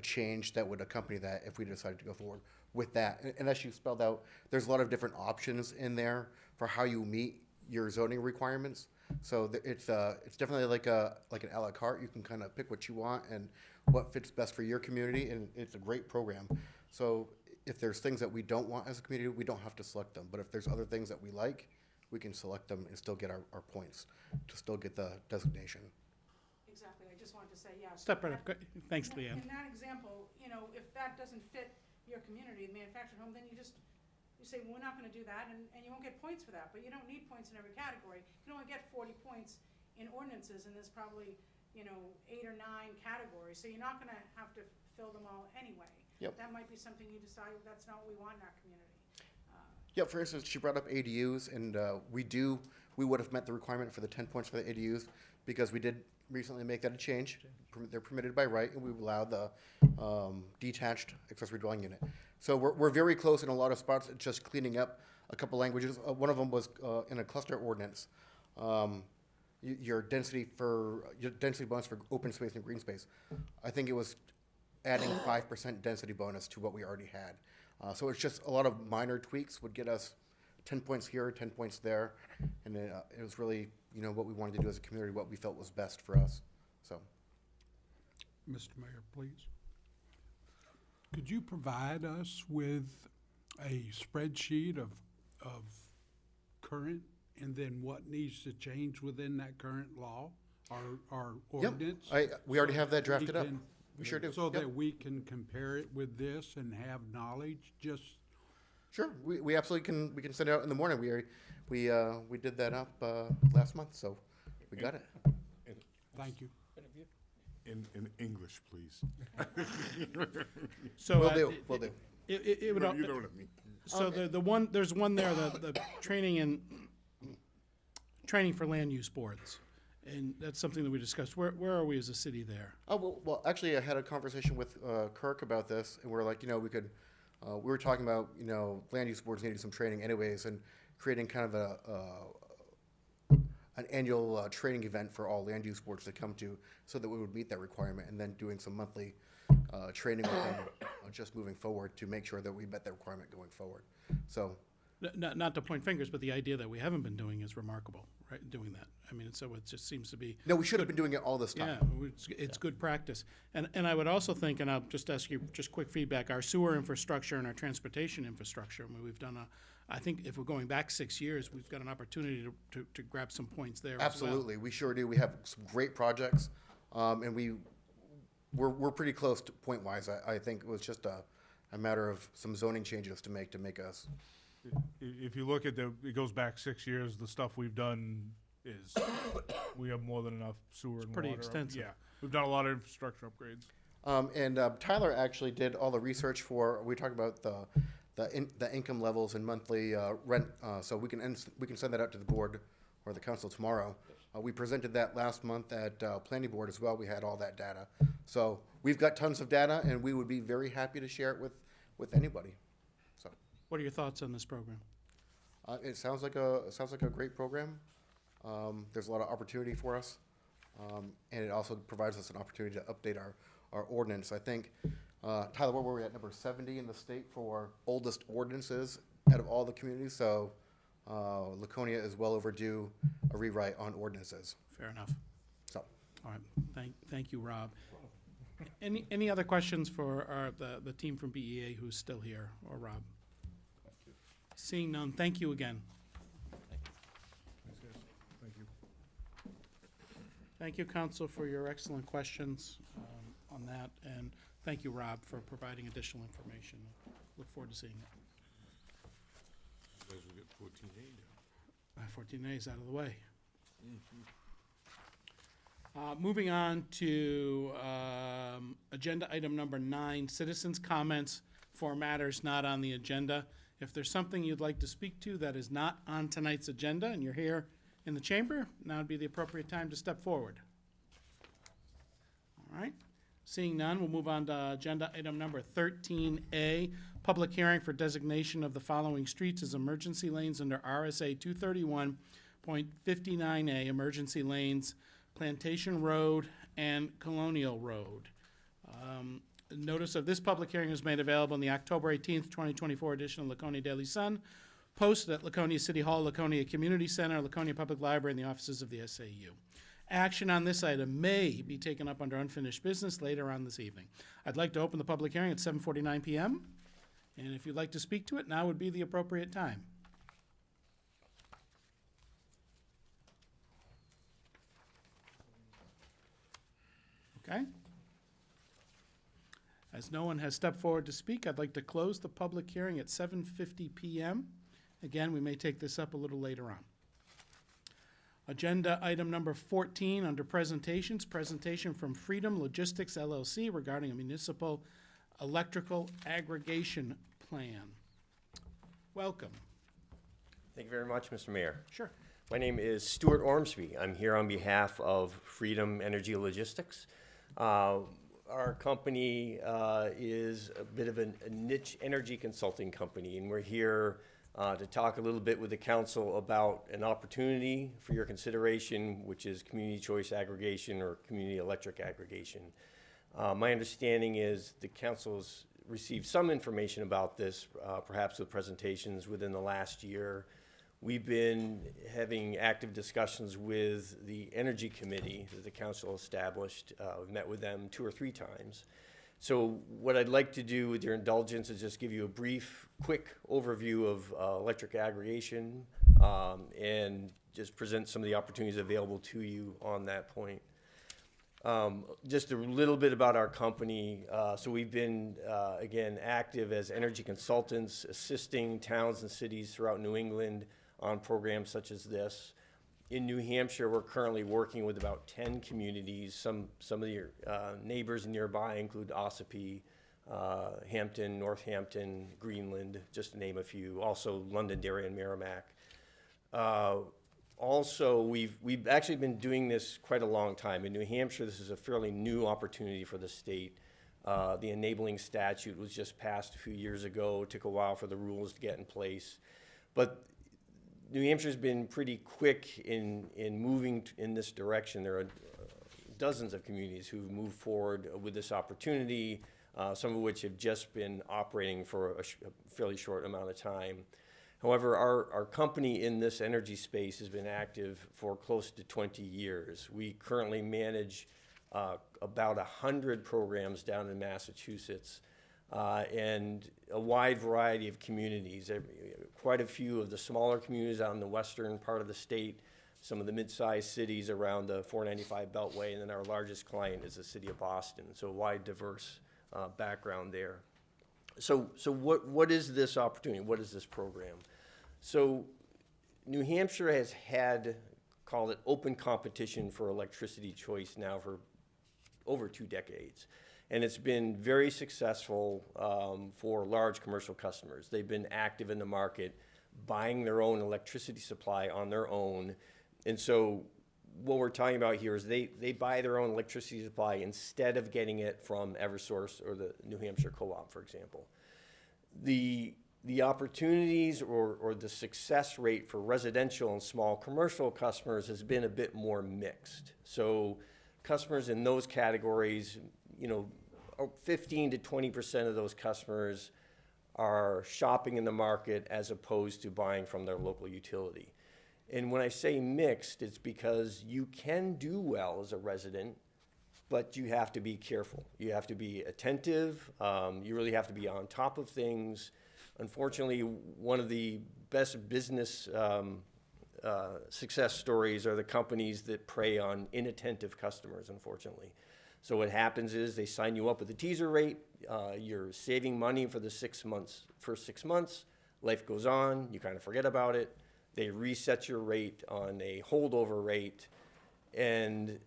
change that would accompany that if we decided to go forward with that. And as you spelled out, there's a lot of different options in there for how you meet your zoning requirements. So it's definitely like an a la carte. You can kind of pick what you want and what fits best for your community, and it's a great program. So if there's things that we don't want as a community, we don't have to select them. But if there's other things that we like, we can select them and still get our points, to still get the designation. Exactly, I just wanted to say, yeah. Step right up. Great. Thanks, In Leanne. that example, you know, if that doesn't fit your community, the manufactured home, then you say, well, we're not gonna do that, and you won't get points for that, but you don't need points in every category. You can only get 40 points in ordinances, and there's probably, 8 or 9 categories, so you're not gonna have to fill them all anyway. Yep. That might be something you decide, that's not what we want in our community. Yeah, for instance, she brought up ADUs, and we would have met the requirement for the 10 points for the ADUs, because we did recently make that a change. They're permitted by right, and we allow the detached accessory dwelling unit. So we're very close in a lot of spots. It's just cleaning up a couple languages. One of them was in a cluster ordinance. Your density bonus for open space and green space. I think it was adding 5% density bonus to what we already had. So it's just a lot of minor tweaks would get us 10 points here, 10 points there, and it was really, what we wanted to do as a community, what we felt was best for us, so. Mr. Mayor, please. Could you provide us with a spreadsheet of current, and then what needs to change within that current law or Yep, ordinance? we already have that drafted up. can- We sure do. So Yep. that we can compare it with this and have knowledge, just, Sure, we absolutely we can send it out in the morning. We did that up last month, so we got it. thank you. In English, please. So, Will do, will do. It would, You know what I mean. so the one, there's one there, the training and training for land use boards. And that's something that we discussed. Where are we as a city there? Oh, well, actually, I had a conversation with Kirk about this, and we're like, we could, we were talking about, land use boards needing some training anyways, and creating kind of an annual training event for all land use boards to come to, so that we would meet that requirement, and then doing some monthly training with them, just moving forward to make sure that we met that requirement going forward. So, Not to point fingers, but the idea that we haven't been doing is remarkable, right, doing that. I mean, so it just seems to be. no, we should have been doing it all this Yeah, time. it's good practice. And I would also think, and I'll just ask you just quick feedback, our sewer infrastructure and our transportation infrastructure, I mean, we've done I think if we're going back 6 years, we've got an opportunity to grab some points there as well. Absolutely, we sure do. We have some great projects, and we're pretty close to point-wise. I think it was just a matter of some zoning changes to make us. If you look at it goes back 6 years, the stuff we've done is, we have more than enough sewer and water. pretty extensive. Yeah, we've done a lot of infrastructure upgrades. And Tyler actually did all the research we talked about the income levels and monthly rent, so we can send that out to the board or the council tomorrow. We presented that last month at planning board as well. We had all that data. So we've got tons of data, and we would be very happy to share it with anybody. So What are your thoughts on this program? it sounds like a great program. There's a lot of opportunity for us, and it also provides us an opportunity to update our ordinance. I think, Tyler, where were we at? Number 70 in the state for oldest ordinances out of all the communities. So Laconia is well overdue a rewrite on ordinances. Fair enough. So, All right, thank you, Rob. Any other questions for the team from BEA who's still here, or Rob? Seeing none, thank you again. Thanks, guys. Thank you. Thank you, Council, for your excellent questions on that, and thank you, Rob, for providing additional information. Look forward to seeing it. You guys will get 14A now. 14A is out of the way. Moving on to agenda item number 9, citizens' comments for matters not on the agenda. If there's something you'd like to speak to that is not on tonight's agenda and you're here in the chamber, now would be the appropriate time to step forward. All right. Seeing none, we'll move on to agenda item number 13A, public hearing for designation of the following streets as emergency lanes under RSA 231.59A, emergency lanes, Plantation Road and Colonial Road. Notice of this public hearing was made available in the October 18th, 2024 edition of Laconia Daily Sun, posted at Laconia City Hall, Laconia Community Center, Laconia Public Library, and the offices of the SAU. Action on this item may be taken up under unfinished business later on this evening. I'd like to open the public hearing at 7:49 p.m., and if you'd like to speak to it, now would be the appropriate time. Okay? As no one has stepped forward to speak, I'd like to close the public hearing at 7:50 p.m. Again, we may take this up a little later on. Agenda item number 14, under presentations, presentation from Freedom Logistics LLC regarding a municipal electrical aggregation plan. Welcome. Thank you very much, Mr. Mayor. Sure. My name is Stuart Ormsby. I'm here on behalf of Freedom Energy Logistics. Our company is a bit of a niche energy consulting company, and we're here to talk a little bit with the council about an opportunity for your consideration, which is community choice aggregation or community electric aggregation. My understanding is the council's received some information about this, perhaps with presentations within the last year. We've been having active discussions with the Energy Committee that the council established. We've met with them 2 or 3 times. So what I'd like to do with your indulgence is just give you a brief, quick overview of electric aggregation and just present some of the opportunities available to you on that point. Just a little bit about our company. So we've been, again, active as energy consultants, assisting towns and cities throughout New England on programs such as this. In New Hampshire, we're currently working with about 10 communities. Some of your neighbors nearby include Ossipee, Hampton, Northampton, Greenland, just to name a few. Also Londonderry and Merrimack. also, we've actually been doing this quite a long time. In New Hampshire, this is a fairly new opportunity for the state. The enabling statute was just passed a few years ago. It took a while for the rules to get in place. But New Hampshire's been pretty quick in moving in this direction. There are dozens of communities who've moved forward with this opportunity, some of which have just been operating for a fairly short amount of time. However, our company in this energy space has been active for close to 20 years. We currently manage about 100 programs down in Massachusetts and a wide variety of communities. Quite a few of the smaller communities out in the western part of the state, some of the mid-sized cities around the 495 Beltway, and then our largest client is the city of Boston. So a wide, diverse background there. So what is this opportunity? What is this program? So New Hampshire has had, call it open competition for electricity choice now for over 2 decades. And it's been very successful for large commercial customers. They've been active in the market, buying their own electricity supply on their own. And so what we're talking about here is they buy their own electricity supply instead of getting it from Eversource or the New Hampshire Co-op, for example. The opportunities or the success rate for residential and small commercial customers has been a bit more mixed. So customers in those categories, 15 to 20% of those customers are shopping in the market as opposed to buying from their local utility. And when I say mixed, it's because you can do well as a resident, but you have to be careful. You have to be attentive. You really have to be on top of things. Unfortunately, one of the best business success stories are the companies that prey on inattentive customers, unfortunately. So what happens is they sign you up with a teaser rate. You're saving money for the first 6 months. Life goes on. You kind of forget about it. They reset your rate on a holdover rate, and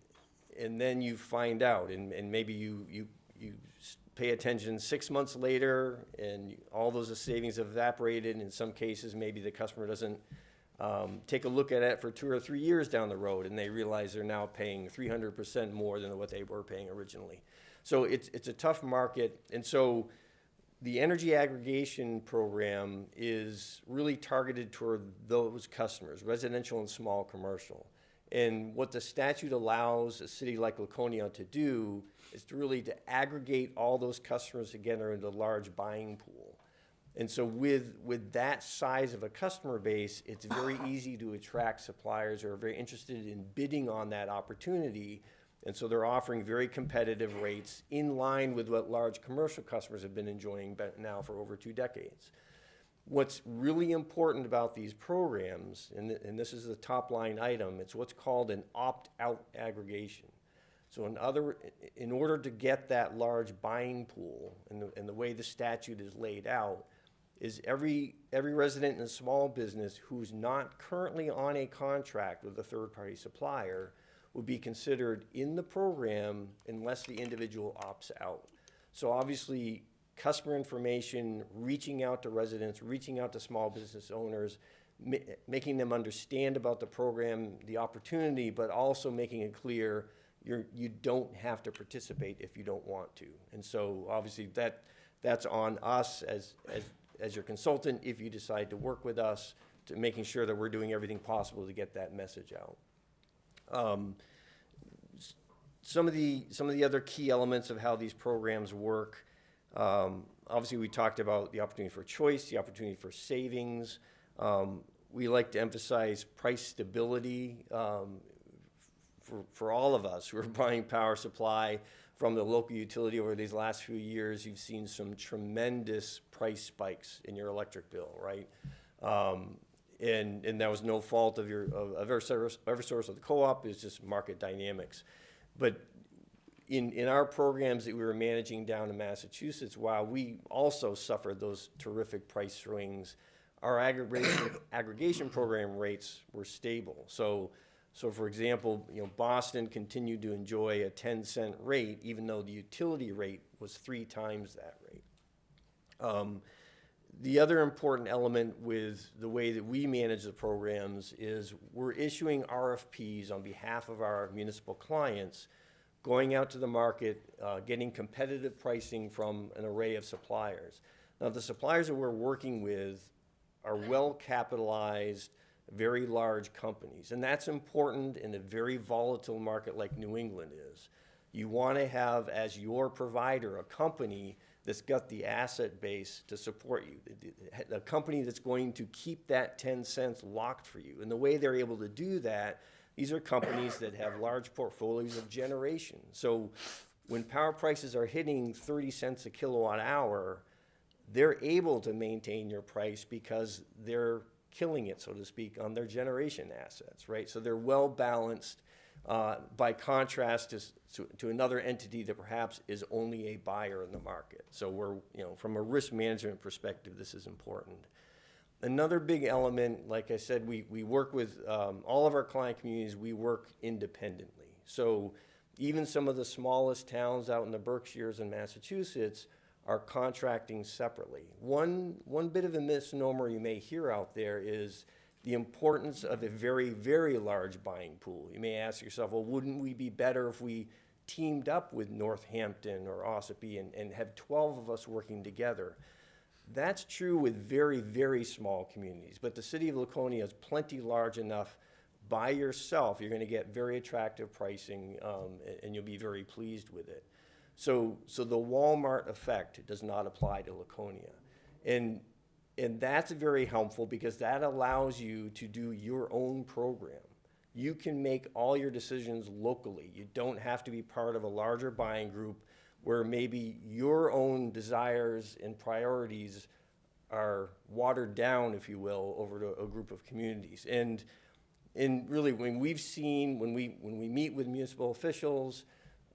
then you find out, and maybe you pay attention 6 months later, and all those savings have evaporated. In some cases, maybe the customer doesn't take a look at it for 2 or 3 years down the road, and they realize they're now paying 300% more than what they were paying originally. So it's a tough market, and so the energy aggregation program is really targeted toward those customers, residential and small commercial. And what the statute allows a city like Laconia to do is to aggregate all those customers together into a large buying pool. And so with that size of a customer base, it's very easy to attract suppliers who are very interested in bidding on that opportunity. And so they're offering very competitive rates in line with what large commercial customers have been enjoying now for over 2 decades. What's really important about these programs, and this is the top line item, it's what's called an opt-out aggregation. So in order to get that large buying pool, and the way the statute is laid out, is every resident and small business who's not currently on a contract with a third-party supplier would be considered in the program unless the individual opts out. So obviously, customer information, reaching out to residents, reaching out to small business owners, making them understand about the program, the opportunity, but also making it clear you don't have to participate if you don't want to. And so obviously that's on us as your consultant if you decide to work with us, to making sure that we're doing everything possible to get that message out. Some of the other key elements of how these programs work. Obviously, we talked about the opportunity for choice, the opportunity for savings. We like to emphasize price stability for all of us who are buying power supply from the local utility over these last few years. You've seen some tremendous price spikes in your electric bill, right? And that was no fault of Eversource or the co-op. It's just market dynamics. But in our programs that we were managing down in Massachusetts, while we also suffered those terrific price swings, our aggregation program rates were stable. So for example, Boston continued to enjoy a 10-cent rate, even though the utility rate was 3 times that rate. The other important element with the way that we manage the programs is we're issuing RFPs on behalf of our municipal clients, going out to the market, getting competitive pricing from an array of suppliers. Now, the suppliers that we're working with are well-capitalized, very large companies, and that's important in a very volatile market like New England is. You want to have, as your provider, a company that's got the asset base to support you, a company that's going to keep that 10 cents locked for you. And the way they're able to do that, these are companies that have large portfolios of generation. So when power prices are hitting 30 cents a kilowatt hour, they're able to maintain your price because they're killing it, so to speak, on their generation assets, right? So they're well balanced by contrast to another entity that perhaps is only a buyer in the market. So we're, from a risk management perspective, this is important. Another big element, like I said, we work with all of our client communities, we work independently. So even some of the smallest towns out in the Berkshires in Massachusetts are contracting separately. One bit of a misnomer you may hear out there is the importance of a very, very large buying pool. You may ask yourself, well, wouldn't we be better if we teamed up with Northampton or Ossipee and have 12 of us working together? That's true with very, very small communities, but the city of Laconia is plenty large enough. By yourself, you're going to get very attractive pricing, and you'll be very pleased with it. So the Walmart effect does not apply to Laconia. And that's very helpful because that allows you to do your own program. You can make all your decisions locally. You don't have to be part of a larger buying group where maybe your own desires and priorities are watered down, if you will, over to a group of communities. And really, when we meet with municipal officials,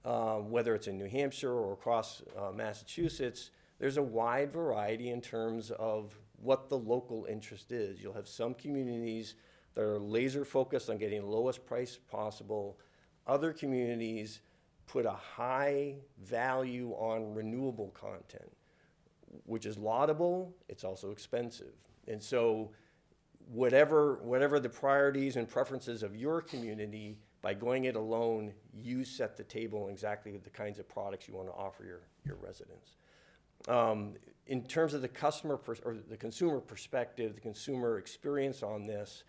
whether it's in New Hampshire or across Massachusetts, there's a wide variety in terms of what the local interest is. You'll have some communities that are laser focused on getting the lowest price possible. Other communities put a high value on renewable content, which is laudable, it's also expensive. And so whatever the priorities and preferences of your community, by going it alone, you set the table on exactly the kinds of products you want to offer your residents. In terms of the customer or the consumer perspective, the consumer experience on this,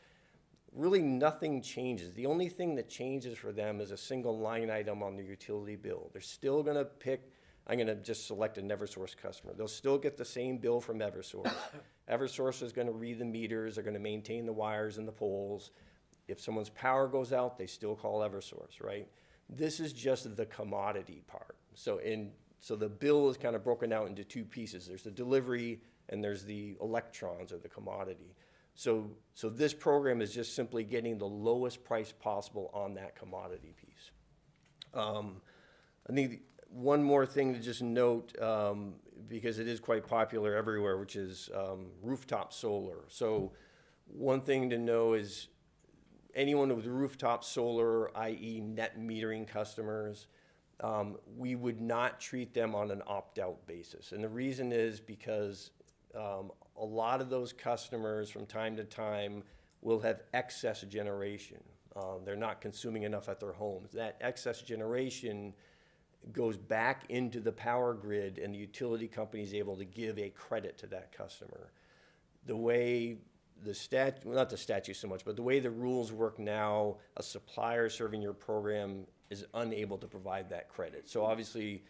really nothing changes. The only thing that changes for them is a single line item on their utility bill. They're still going to I'm going to just select an Eversource customer. They'll still get the same bill from Eversource. Eversource is going to read the meters, they're going to maintain the wires and the poles. If someone's power goes out, they still call Eversource, right? This is just the commodity part. So the bill is kind of broken out into two pieces. There's the delivery and there's the electrons or the commodity. So this program is just simply getting the lowest price possible on that commodity piece. I think one more thing to just note, because it is quite popular everywhere, which is rooftop solar. So one thing to know is anyone with rooftop solar, i.e. net metering customers, we would not treat them on an opt-out basis. And the reason is because a lot of those customers from time to time will have excess generation. They're not consuming enough at their homes. That excess generation goes back into the power grid, and the utility company is able to give a credit to that customer. The way not the statute so much, but the way the rules work now, a supplier serving your program is unable to provide that credit. So obviously,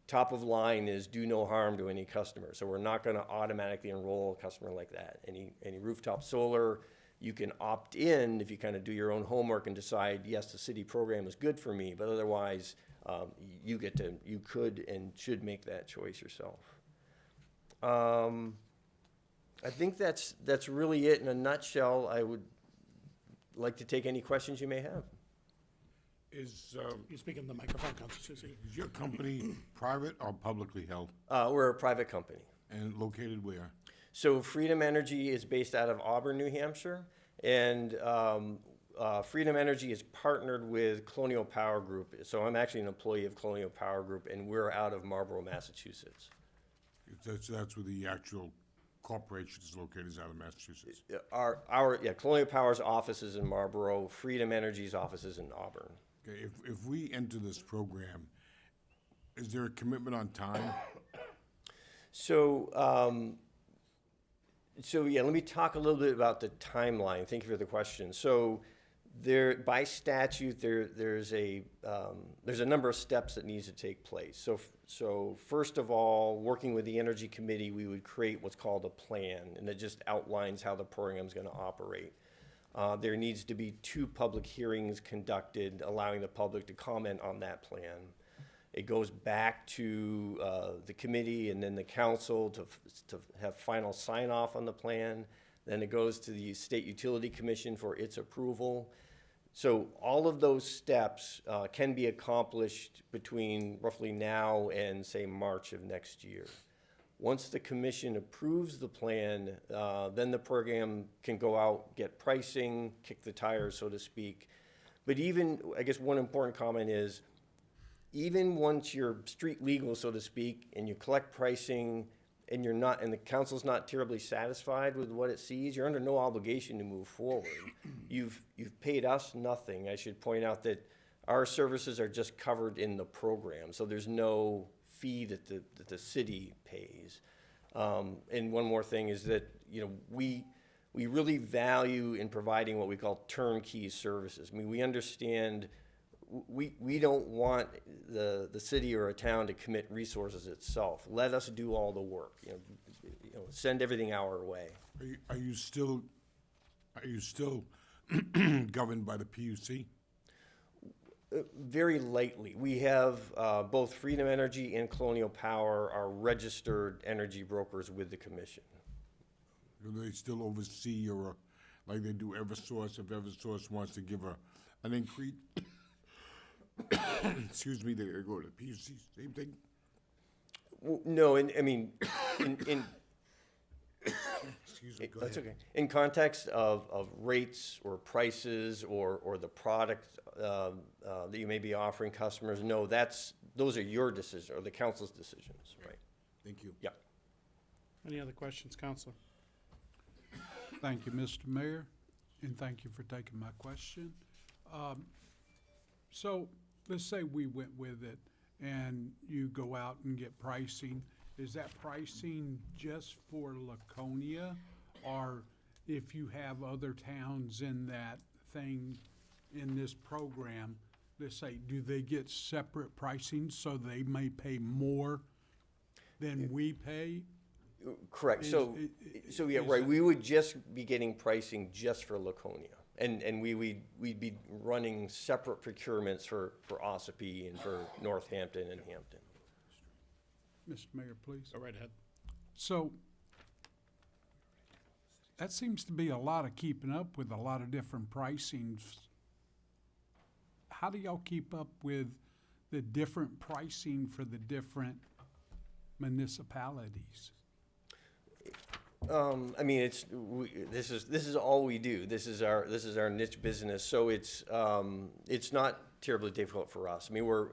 top of line is do no harm to any customer. So we're not going to automatically enroll a customer like that. Any rooftop solar, you can opt in if you kind of do your own homework and decide, yes, the city program is good for me, but otherwise, you could and should make that choice yourself. I think that's really it in a nutshell. I would like to take any questions you may have. You speak in the microphone, Councilor Susie. Is your company private or publicly held? We're a private company. And located where? So Freedom Energy is based out of Auburn, New Hampshire, and Freedom Energy is partnered with Colonial Power Group. So I'm actually an employee of Colonial Power Group, and we're out of Marlborough, Massachusetts. That's where the actual corporation is located out of Massachusetts? Yeah, Colonial Power's office is in Marlboro, Freedom Energy's office is in Auburn. Okay, if we enter this program, is there a commitment on time? So, yeah, let me talk a little bit about the timeline. Thank you for the question. So, by statute, there's a number of steps that needs to take place. So first of all, working with the Energy Committee, we would create what's called a plan, and it just outlines how the program's going to operate. There needs to be 2 public hearings conducted, allowing the public to comment on that plan. It goes back to the committee and then the council to have final sign-off on the plan. Then it goes to the State Utility Commission for its approval. So all of those steps can be accomplished between roughly now and, say, March of next year. Once the commission approves the plan, then the program can go out, get pricing, kick the tires, so to speak. But even, I guess one important comment is, even once you're street legal, so to speak, and you collect pricing, and the council's not terribly satisfied with what it sees, you're under no obligation to move forward. You've paid us nothing. I should point out that our services are just covered in the program, so there's no fee that the city pays. And one more thing is that, we really value in providing what we call turnkey services. I mean, we understand we don't want the city or a town to commit resources itself. Let us do all the work. Send everything our way. Are you still governed by the PUC? Very lightly. We have both Freedom Energy and Colonial Power are registered energy brokers with the commission. Do they still oversee like they do Eversource? If Eversource wants to give an increase, excuse me, they go to the PUC, same thing? No, I mean, Excuse me, go that's ahead. okay. In context of rates or prices or the product that you may be offering customers, no, those are your decisions or the council's decisions, right? Thank you. Yeah. Any other questions, Counselor? Thank you, Mr. Mayor, and thank you for taking my question. So let's say we went with it and you go out and get pricing. Is that pricing just for Laconia? Or if you have other towns in that thing, in this program, let's say, do they get separate pricing so they may pay more than we pay? Correct. So yeah, is right. that- We would just be getting pricing just for Laconia. And we'd be running separate procurements for Ossipee and for Northampton and Hampton. Mr. Mayor, please. Go right ahead. So that seems to be a lot of keeping up with a lot of different pricings. How do y'all keep up with the different pricing for the different municipalities? I mean, this is all we do. This is our niche business. So it's not terribly difficult for us. I mean,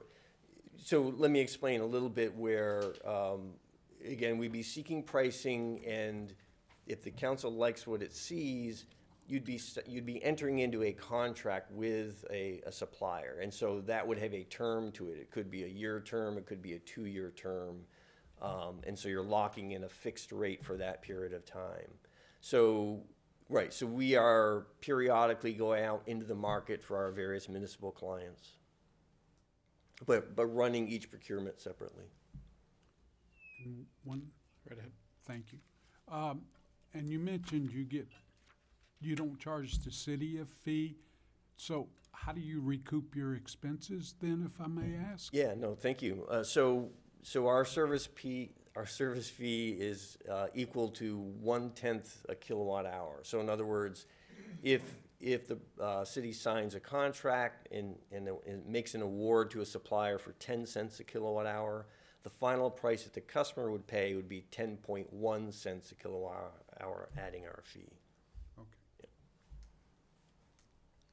so let me explain a little bit where, again, we'd be seeking pricing, and if the council likes what it sees, you'd be entering into a contract with a supplier, and so that would have a term to it. It could be a year term, it could be a 2-year term, and so you're locking in a fixed rate for that period of time. So, right, so we are periodically going out into the market for our various municipal clients, but running each procurement separately. One, Right ahead. thank you. And you mentioned you don't charge the city a fee, so how do you recoup your expenses then, if I may ask? Yeah, no, thank you. So our service fee is equal to 1/10 a kilowatt hour. So in other words, if the city signs a contract and makes an award to a supplier for 10 cents a kilowatt hour, the final price that the customer would pay would be 10.1 cents a kilowatt hour, adding our fee. Okay.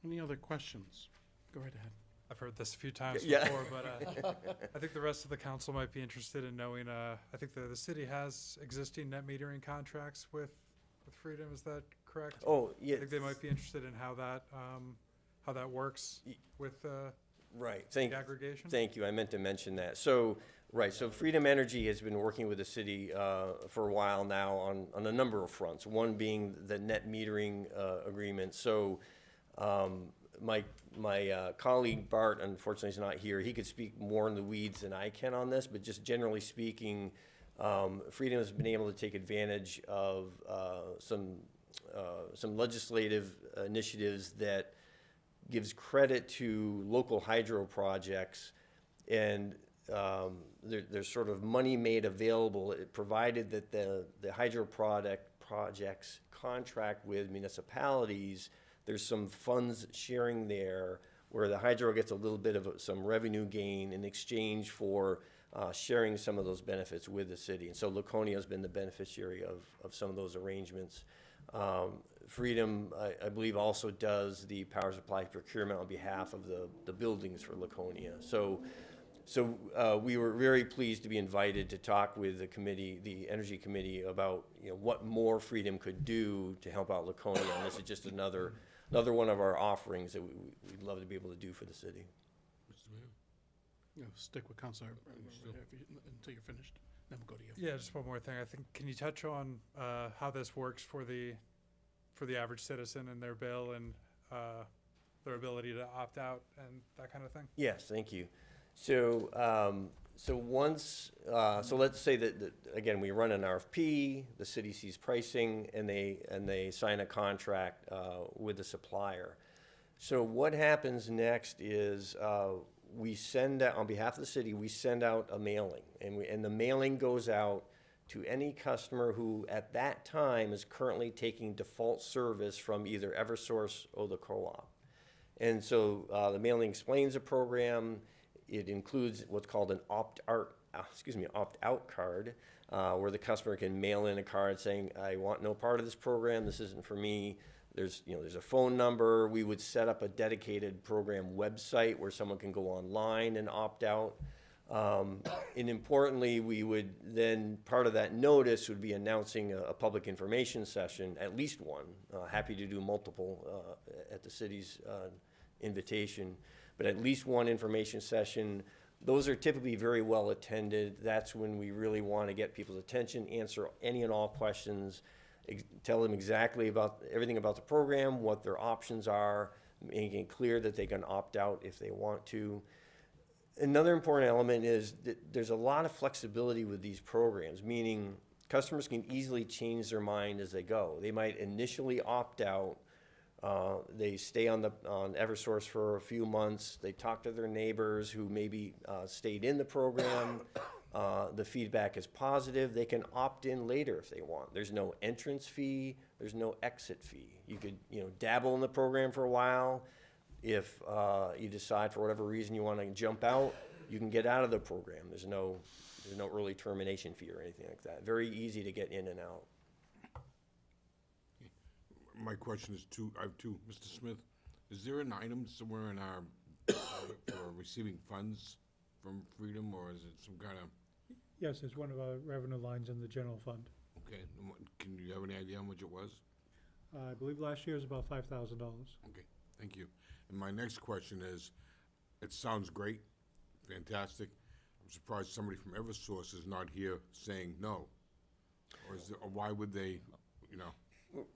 Any other questions? Go right ahead. I've heard this a few times Yeah. before, but I think the rest of the council might be interested in knowing, I think the city has existing net metering contracts with Freedom, is that correct? Oh, yeah. I think they might be interested in how that works with Right, the aggregation. thank you, I meant to mention that. So, right, so Freedom Energy has been working with the city for a while now on a number of fronts, one being the net metering agreement. So, my colleague Bart, unfortunately, is not here. He could speak more in the weeds than I can on this, but just generally speaking, Freedom has been able to take advantage of some legislative initiatives that gives credit to local hydro projects, and there's sort of money made available, provided that the hydro projects contract with municipalities. There's some funds sharing there where the hydro gets a little bit of some revenue gain in exchange for sharing some of those benefits with the city. And so Laconia has been the beneficiary of some of those arrangements. Freedom, I believe, also does the power supply procurement on behalf of the buildings for Laconia. So we were very pleased to be invited to talk with the committee, the Energy Committee, about what more Freedom could do to help out Laconia. And this is just another one of our offerings that we'd love to be able to do for the city. Mr. Mayor? Stick with Counselor until you're finished, then we'll go to you. Yeah, just one more thing. I think, can you touch on how this works for the average citizen and their bill and their ability to opt out and that kind of thing? Yes, thank you. So, so let's say that again, we run an RFP, the city sees pricing, and they sign a contract with the supplier. So what happens next is we send out, on behalf of the city, we send out a mailing, and the mailing goes out to any customer who at that time is currently taking default service from either Eversource or the co-op. And so the mailing explains the program. It includes what's called an opt-out card, where the customer can mail in a card saying, I want no part of this program, this isn't for me. There's a phone number. We would set up a dedicated program website where someone can go online and opt out. And importantly, we would then, part of that notice would be announcing a public information session, at least one. Happy to do multiple at the city's invitation, but at least one information session. Those are typically very well attended. That's when we really want to get people's attention, answer any and all questions, tell them exactly everything about the program, what their options are, making it clear that they can opt out if they want to. Another important element is that there's a lot of flexibility with these programs, meaning customers can easily change their mind as they go. They might initially opt out. They stay on Eversource for a few months. They talk to their neighbors who maybe stayed in the program. The feedback is positive. They can opt in later if they want. There's no entrance fee. There's no exit fee. You could dabble in the program for a while. If you decide for whatever reason you want to jump out, you can get out of the program. There's no early termination fee or anything like that. Very easy to get in and out. My question is I have two. Mr. Smith, is there an item somewhere in our, for receiving funds from Freedom, or is it some kind of? Yes, it's one of our revenue lines in the general fund. Okay, can you have any idea how much it was? I believe last year was about $5,000. Okay, thank you. And my next question is, it sounds great, fantastic. I'm surprised somebody from Eversource is not here saying no. Or why would they,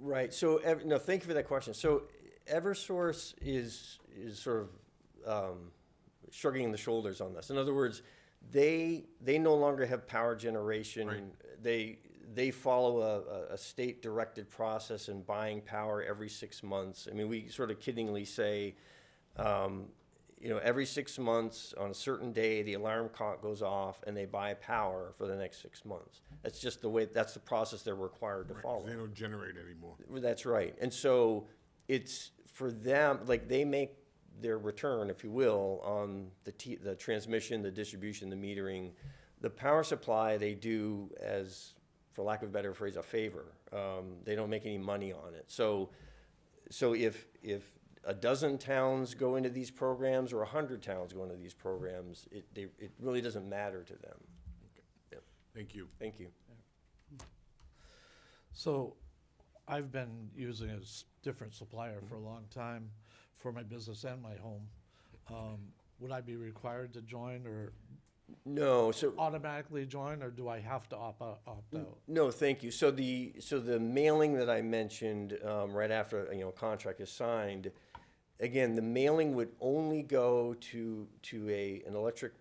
Right. So, no, thank you for that question. So, Eversource is sort of shrugging the shoulders on this. In other words, they no longer have power generation. Right. They follow a state-directed process in buying power every 6 months. I mean, we sort of kiddingly say, every 6 months on a certain day, the alarm clock goes off and they buy power for the next 6 months. That's just that's the process they're required to follow. They don't generate anymore. That's right. And so it's for them, like they make their return, if you will, on the transmission, the distribution, the metering. The power supply they do as, for lack of a better phrase, a favor. They don't make any money on it. So if a dozen towns go into these programs or 100 towns go into these programs, it really doesn't matter to them. Thank you. Thank you. So I've been using a different supplier for a long time for my business and my home. Would I be required to join or No, so automatically join, or do I have to opt out? no, thank you. So the mailing that I mentioned right after contract is signed, again, the mailing would only go to an electric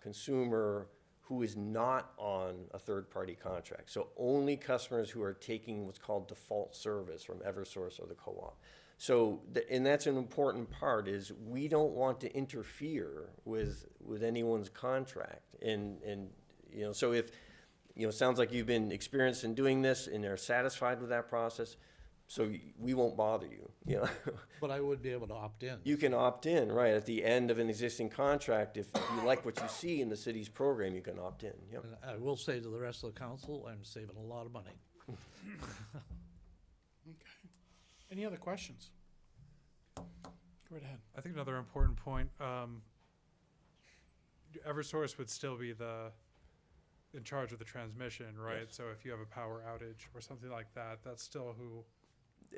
consumer who is not on a third-party contract. So only customers who are taking what's called default service from Eversource or the co-op. So, and that's an important part, is we don't want to interfere with anyone's contract. And so if, it sounds like you've been experienced in doing this and are satisfied with that process, so we won't bother you, But I would be able to opt in. You can opt in, right, at the end of an existing contract. If you like what you see in the city's program, you can opt in, yep. And I will say to the rest of the council, I'm saving a lot of money. Any other questions? Go right ahead. I think another important point, Eversource would still be in charge of the transmission, right? Yes. So if you have a power outage or something like that, that's still who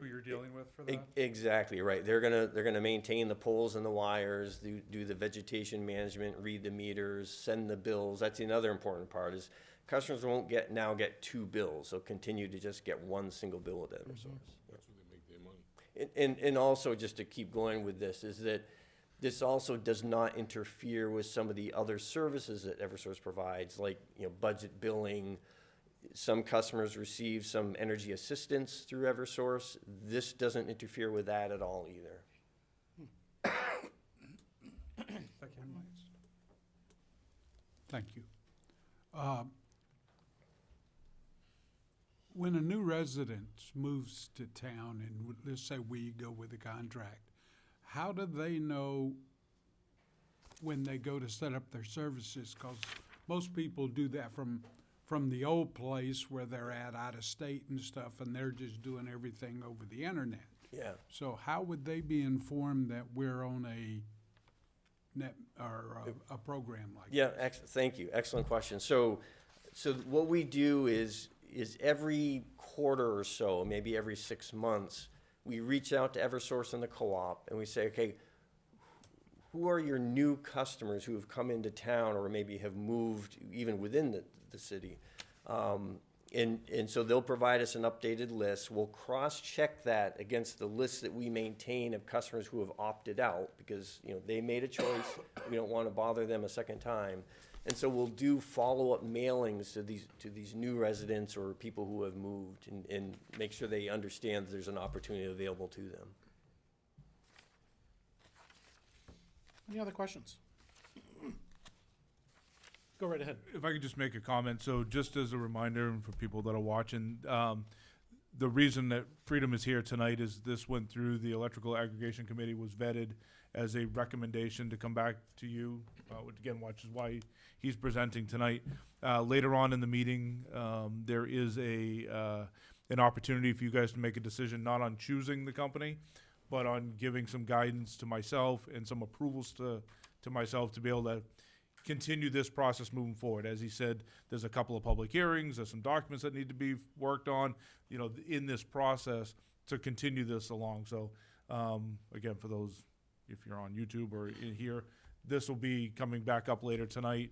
you're dealing with for that? Exactly, right. They're gonna maintain the poles and the wires, do the vegetation management, read the meters, send the bills. That's another important part, is customers won't now get two bills. They'll continue to just get one single bill with Eversource. That's where they make their money. And also, just to keep going with this, is that this also does not interfere with some of the other services that Eversource provides, like, budget billing. Some customers receive some energy assistance through Eversource. This doesn't interfere with that at all either. Thank you. When a new resident moves to town, and let's say we go with a contract, how do they know when they go to set up their services? Because most people do that from the old place where they're out of state and stuff, and they're just doing everything over the internet. Yeah. So how would they be informed that we're on a net or a program like Yeah, this? thank you. Excellent question. So what we do is every quarter or so, maybe every 6 months, we reach out to Eversource and the co-op, and we say, okay, who are your new customers who have come into town or maybe have moved even within the city? And so they'll provide us an updated list. We'll cross-check that against the list that we maintain of customers who have opted out because, they made a choice. We don't want to bother them a second time. And so we'll do follow-up mailings to these new residents or people who have moved and make sure they understand that there's an opportunity available to them. Any other questions? Go right ahead. If I could just make a comment, so just as a reminder and for people that are watching, the reason that Freedom is here tonight is this went through the Electrical Aggregation Committee, was vetted as a recommendation to come back to you, which is why he's presenting tonight. Later on in the meeting, there is an opportunity for you guys to make a decision, not on choosing the company, but on giving some guidance to myself and some approvals to myself to be able to continue this process moving forward. As he said, there's a couple of public hearings, there's some documents that need to be worked on, in this process to continue this along. So, again, for those, if you're on YouTube or in here, this will be coming back up later tonight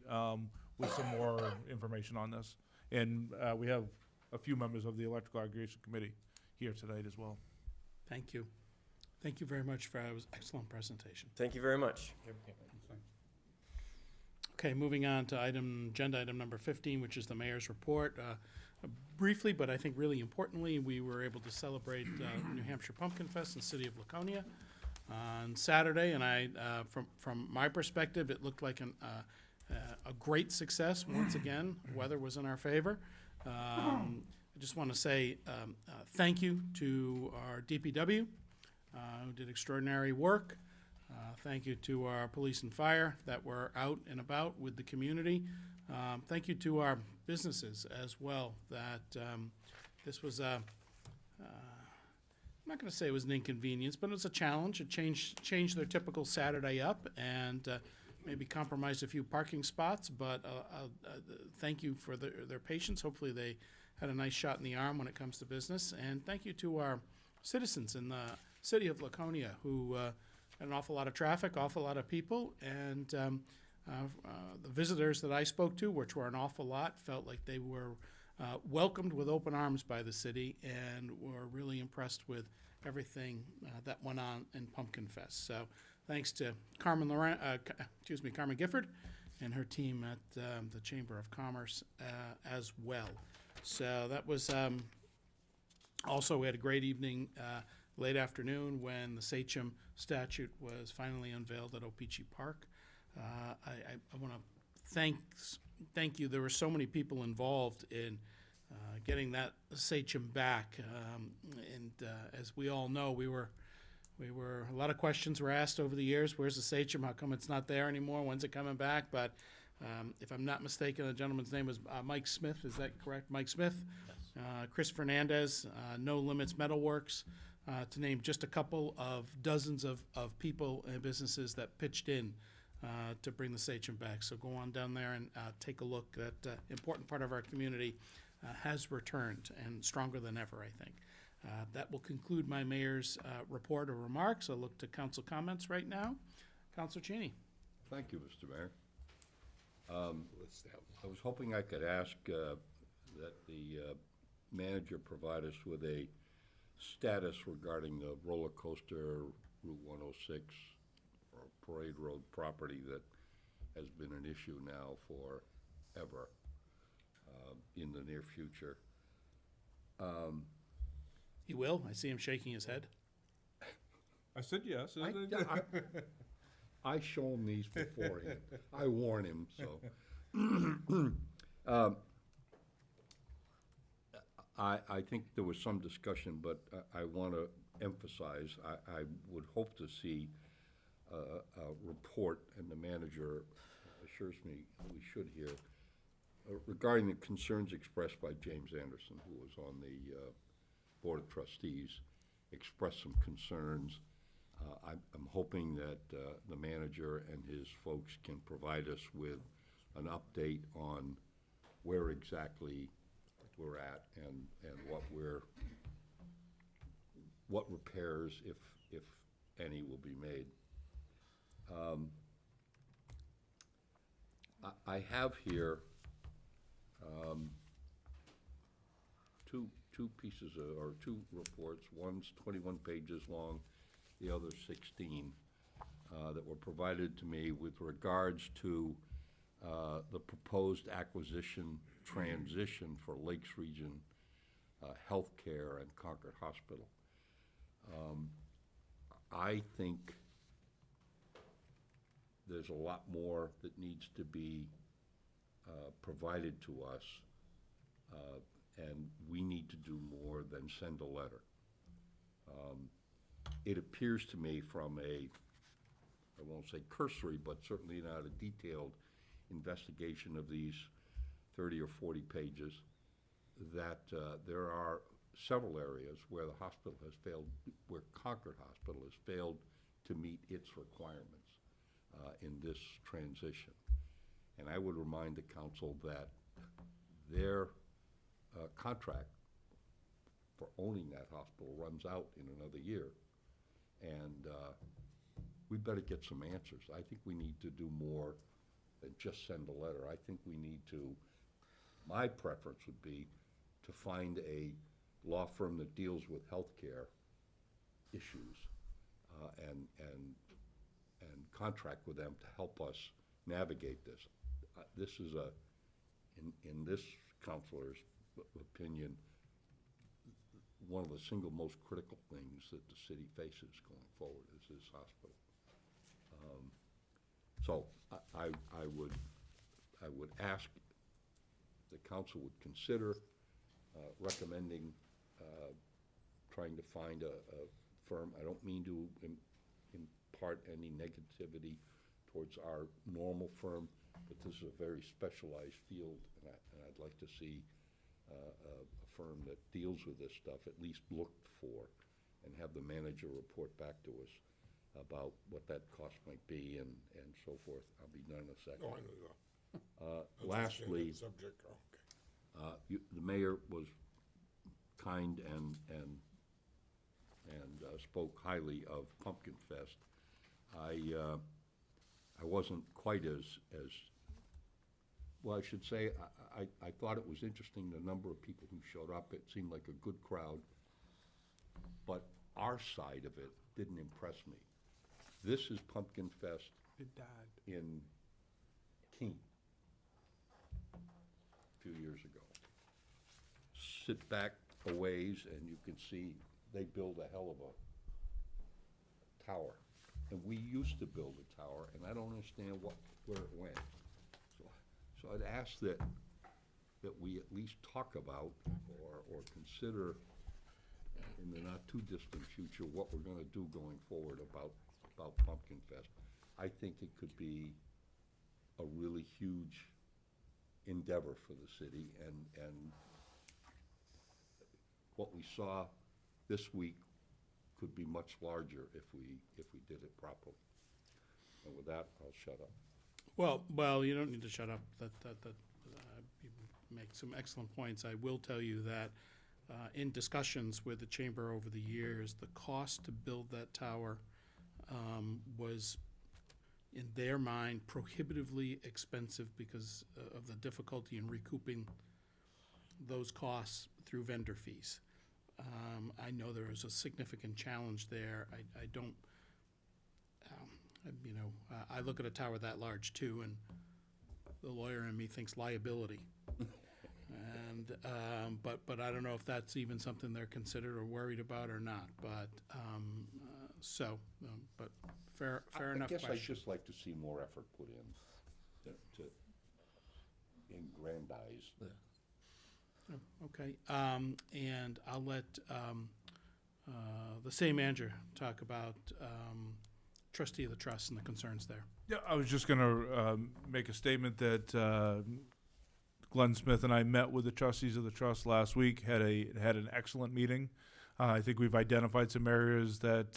with some more information on this. And we have a few members of the Electrical Aggregation Committee here tonight as well. Thank you. Thank you very much for an excellent presentation. Thank you very much. Okay, moving on to agenda item number 15, which is the mayor's report. Briefly, but I think really importantly, we were able to celebrate New Hampshire Pumpkin Fest in the city of Laconia on Saturday, and from my perspective, it looked like a great success. Once again, weather was in our favor. I just want to say thank you to our DPW, who did extraordinary work. Thank you to our police and fire that were out and about with the community. Thank you to our businesses as well, that this was I'm not going to say it was an inconvenience, but it was a challenge. It changed their typical Saturday up and maybe compromised a few parking spots. But thank you for their patience. Hopefully they had a nice shot in the arm when it comes to business. And thank you to our citizens in the city of Laconia who had an awful lot of traffic, awful lot of people. And the visitors that I spoke to, which were an awful lot, felt like they were welcomed with open arms by the city and were really impressed with everything that went on in Pumpkin Fest. So thanks to Carmen Gifford and her team at the Chamber of Commerce as well. So that was also, we had a great evening late afternoon when the Sachem statue was finally unveiled at O-Pee-Chee Park. I want to thank you. There were so many people involved in getting that Sachem back, and as we all know, a lot of questions were asked over the years. Where's the Sachem? How come it's not there anymore? When's it coming back? But if I'm not mistaken, the gentleman's name was Mike Smith. Is that correct? Mike Smith, Chris Fernandez, No Limits Metalworks, to name just a couple of dozens of people and businesses that pitched in to bring the Sachem back. So go on down there and take a look. That important part of our community has returned, and stronger than ever, I think. That will conclude my mayor's report or remarks. I'll look to council comments right now. Councilor Cheney. Thank you, Mr. Mayor. I was hoping I could ask that the manager provide us with a status regarding the roller coaster Route 106 or Parade Road property that has been an issue now forever in the near future. He will. I see him shaking his head. I said yes. I show him these beforehand. I warn him, so. I think there was some discussion, but I want to emphasize, I would hope to see a report, and the manager assures me we should hear, regarding the concerns expressed by James Anderson, who was on the Board of Trustees, expressed some concerns. I'm hoping that the manager and his folks can provide us with an update on where exactly we're at and what repairs, if any, will be made. I have here two pieces or two reports. One's 21 pages long, the other's 16, that were provided to me with regards to the proposed acquisition transition for Lakes Region Healthcare and Concord Hospital. I think there's a lot more that needs to be provided to us, and we need to do more than send a letter. It appears to me from I won't say cursory, but certainly not a detailed investigation of these 30 or 40 pages, that there are several areas where the hospital has failed, where Concord Hospital has failed to meet its requirements in this transition. And I would remind the council that their contract for owning that hospital runs out in another year. And we better get some answers. I think we need to do more than just send a letter. I think we need to, my preference would be to find a law firm that deals with healthcare issues and contract with them to help us navigate this. This is in this counselor's opinion, one of the single most critical things that the city faces going forward is this hospital. So I would ask the council would consider recommending trying to find a firm. I don't mean to impart any negativity towards our normal firm, but this is a very specialized field, and I'd like to see a firm that deals with this stuff at least looked for and have the manager report back to us about what that cost might be and so forth. I'll be done in a second. Oh, I know that. Lastly, Subject, okay. the mayor was kind and spoke highly of Pumpkin Fest. I wasn't quite as well, I should say, I thought it was interesting, the number of people who showed up. It seemed like a good crowd. But our side of it didn't impress me. This is Pumpkin Fest It died. in Keene a few years ago. Sit back a ways and you can see they build a hell of a tower. And we used to build a tower, and I don't understand where it went. So I'd ask that we at least talk about or consider in the not too distant future what we're gonna do going forward about Pumpkin Fest. I think it could be a really huge endeavor for the city, and what we saw this week could be much larger if we did it properly. And with that, I'll shut up. Well, you don't need to shut up. You make some excellent points. I will tell you that in discussions with the chamber over the years, the cost to build that tower was, in their mind, prohibitively expensive because of the difficulty in recouping those costs through vendor fees. I know there is a significant challenge there. I don't, I look at a tower that large too, and the lawyer in me thinks liability. And, but I don't know if that's even something they're considered or worried about or not, but, but fair enough I guess I'd question. just like to see more effort put in to aggrandize. Okay, and I'll let the same manager talk about trustee of the trust and the concerns there. Yeah, I was just gonna make a statement that Glenn Smith and I met with the trustees of the trust last week, had an excellent meeting. I think we've identified some areas that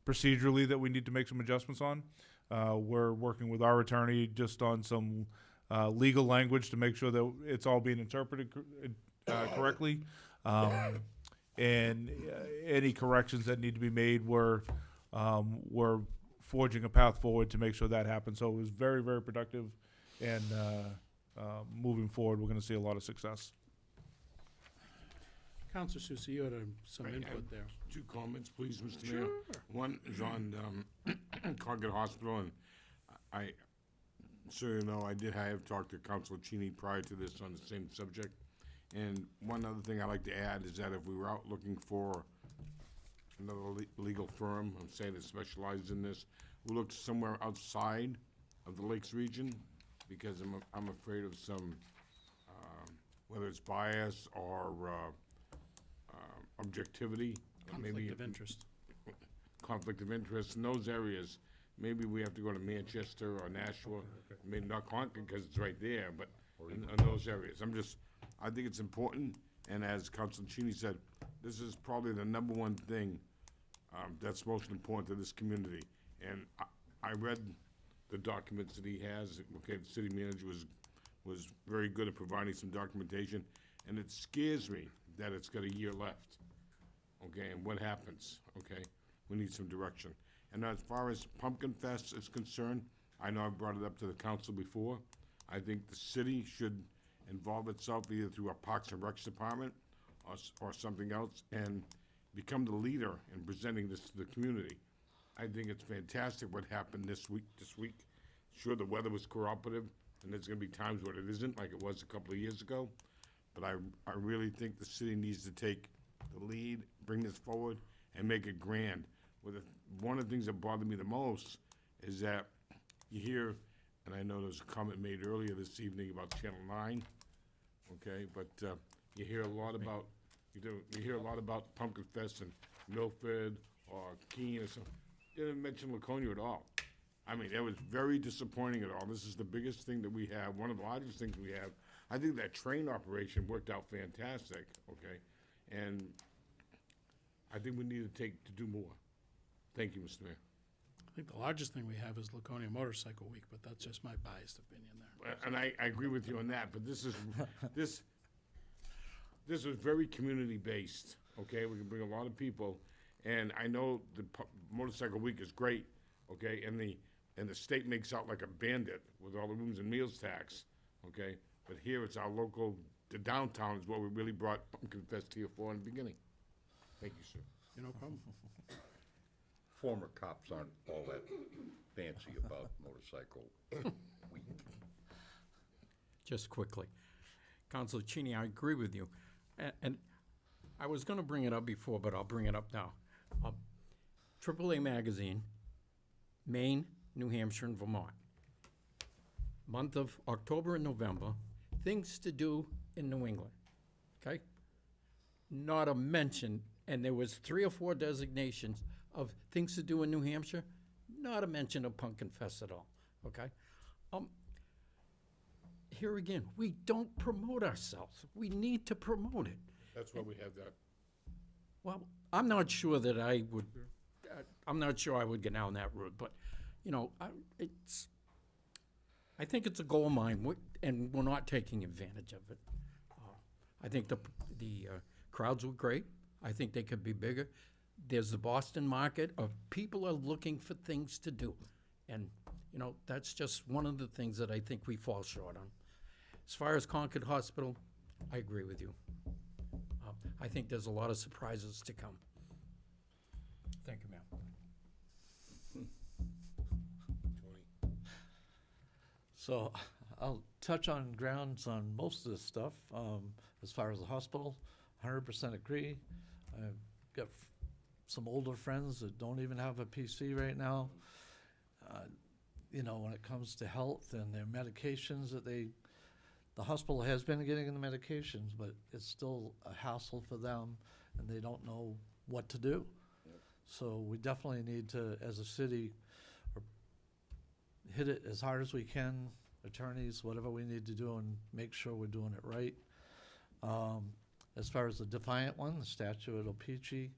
procedurally that we need to make some adjustments on. We're working with our attorney just on some legal language to make sure that it's all being interpreted correctly. And any corrections that need to be made, we're forging a path forward to make sure that happens. So it was very, very productive, and moving forward, we're going to see a lot of success. Counselor Sousa, you had some Right, I input have there. 2 comments, please, Mr. Mayor. One is on Concord Hospital, and I, so you know, I have talked to Councilor Cheney prior to this on the same subject. And one other thing I'd like to add is that if we were out looking for another legal firm, I'm saying that specializes in this, we looked somewhere outside of the Lakes region, because I'm afraid of some, whether it's bias or objectivity. Conflict of interest. Conflict of interest in those areas. Maybe we have to go to Manchester or Nashua, maybe not Concord because it's right there, but in those areas. I think it's important, and as Councilor Cheney said, this is probably the #1 thing that's most important to this community. And I read the documents that he has. Okay, the city manager was very good at providing some documentation, and it scares me that it's got a year left. Okay, and what happens? Okay, we need some direction. And as far as Pumpkin Fest is concerned, I know I've brought it up to the council before. I think the city should involve itself either through a Parks and Recs department or something else, and become the leader in presenting this to the community. I think it's fantastic what happened this week. Sure, the weather was cooperative, and there's gonna be times when it isn't, like it was a couple of years ago. But I really think the city needs to take the lead, bring this forward, and make it grand. One of the things that bothered me the most is that you hear, and I know there was a comment made earlier this evening about Channel 9, okay, but you hear a lot about, you hear a lot about Pumpkin Fest in Milford or Keene or something. They didn't mention Laconia at all. I mean, it was very disappointing at all. This is the biggest thing that we have, one of the largest things we have. I think that train operation worked out fantastic, okay? And I think we need to do more. Thank you, Mr. Mayor. I think the largest thing we have is Laconia Motorcycle Week, but that's just my biased opinion there. And I agree with you on that, but this is very community-based, okay? We can bring a lot of people, and I know the motorcycle week is great, okay? And the state makes out like a bandit with all the rooms and meals tax, okay? But here it's our local, the downtown is what we really brought Pumpkin Fest here for in the beginning. Thank you, sir. No problem. Former cops aren't all that fancy about motorcycle week. Just quickly. Councilor Cheney, I agree with you. And I was going to bring it up before, but I'll bring it up now. AAA Magazine, Maine, New Hampshire, and Vermont. Month of October and November, things to do in New England, okay? Not a mention, and there was 3 or 4 designations of things to do in New Hampshire, not a mention of Pumpkin Fest at all, okay? Here again, we don't promote ourselves. We need to promote it. That's why we have that. Well, I'm not sure that I would, I'm not sure I would get down that route, but, you know, I think it's a gold mine, and we're not taking advantage of it. I think the crowds were great. I think they could be bigger. There's the Boston market of people are looking for things to do. And, you know, that's just one of the things that I think we fall short on. As far as Concord Hospital, I agree with you. I think there's a lot of surprises to come. Thank you, ma'am. So I'll touch on grounds on most of this stuff. As far as the hospital, 100% agree. I've got some older friends that don't even have a PC right now. You know, when it comes to health and their medications that the hospital has been getting the medications, but it's still a hassle for them and they don't know what to do. So we definitely need to, as a city, hit it as hard as we can, attorneys, whatever we need to do, and make sure we're doing it right. As far as the Defiant one, the statue at O-Pee-Chee,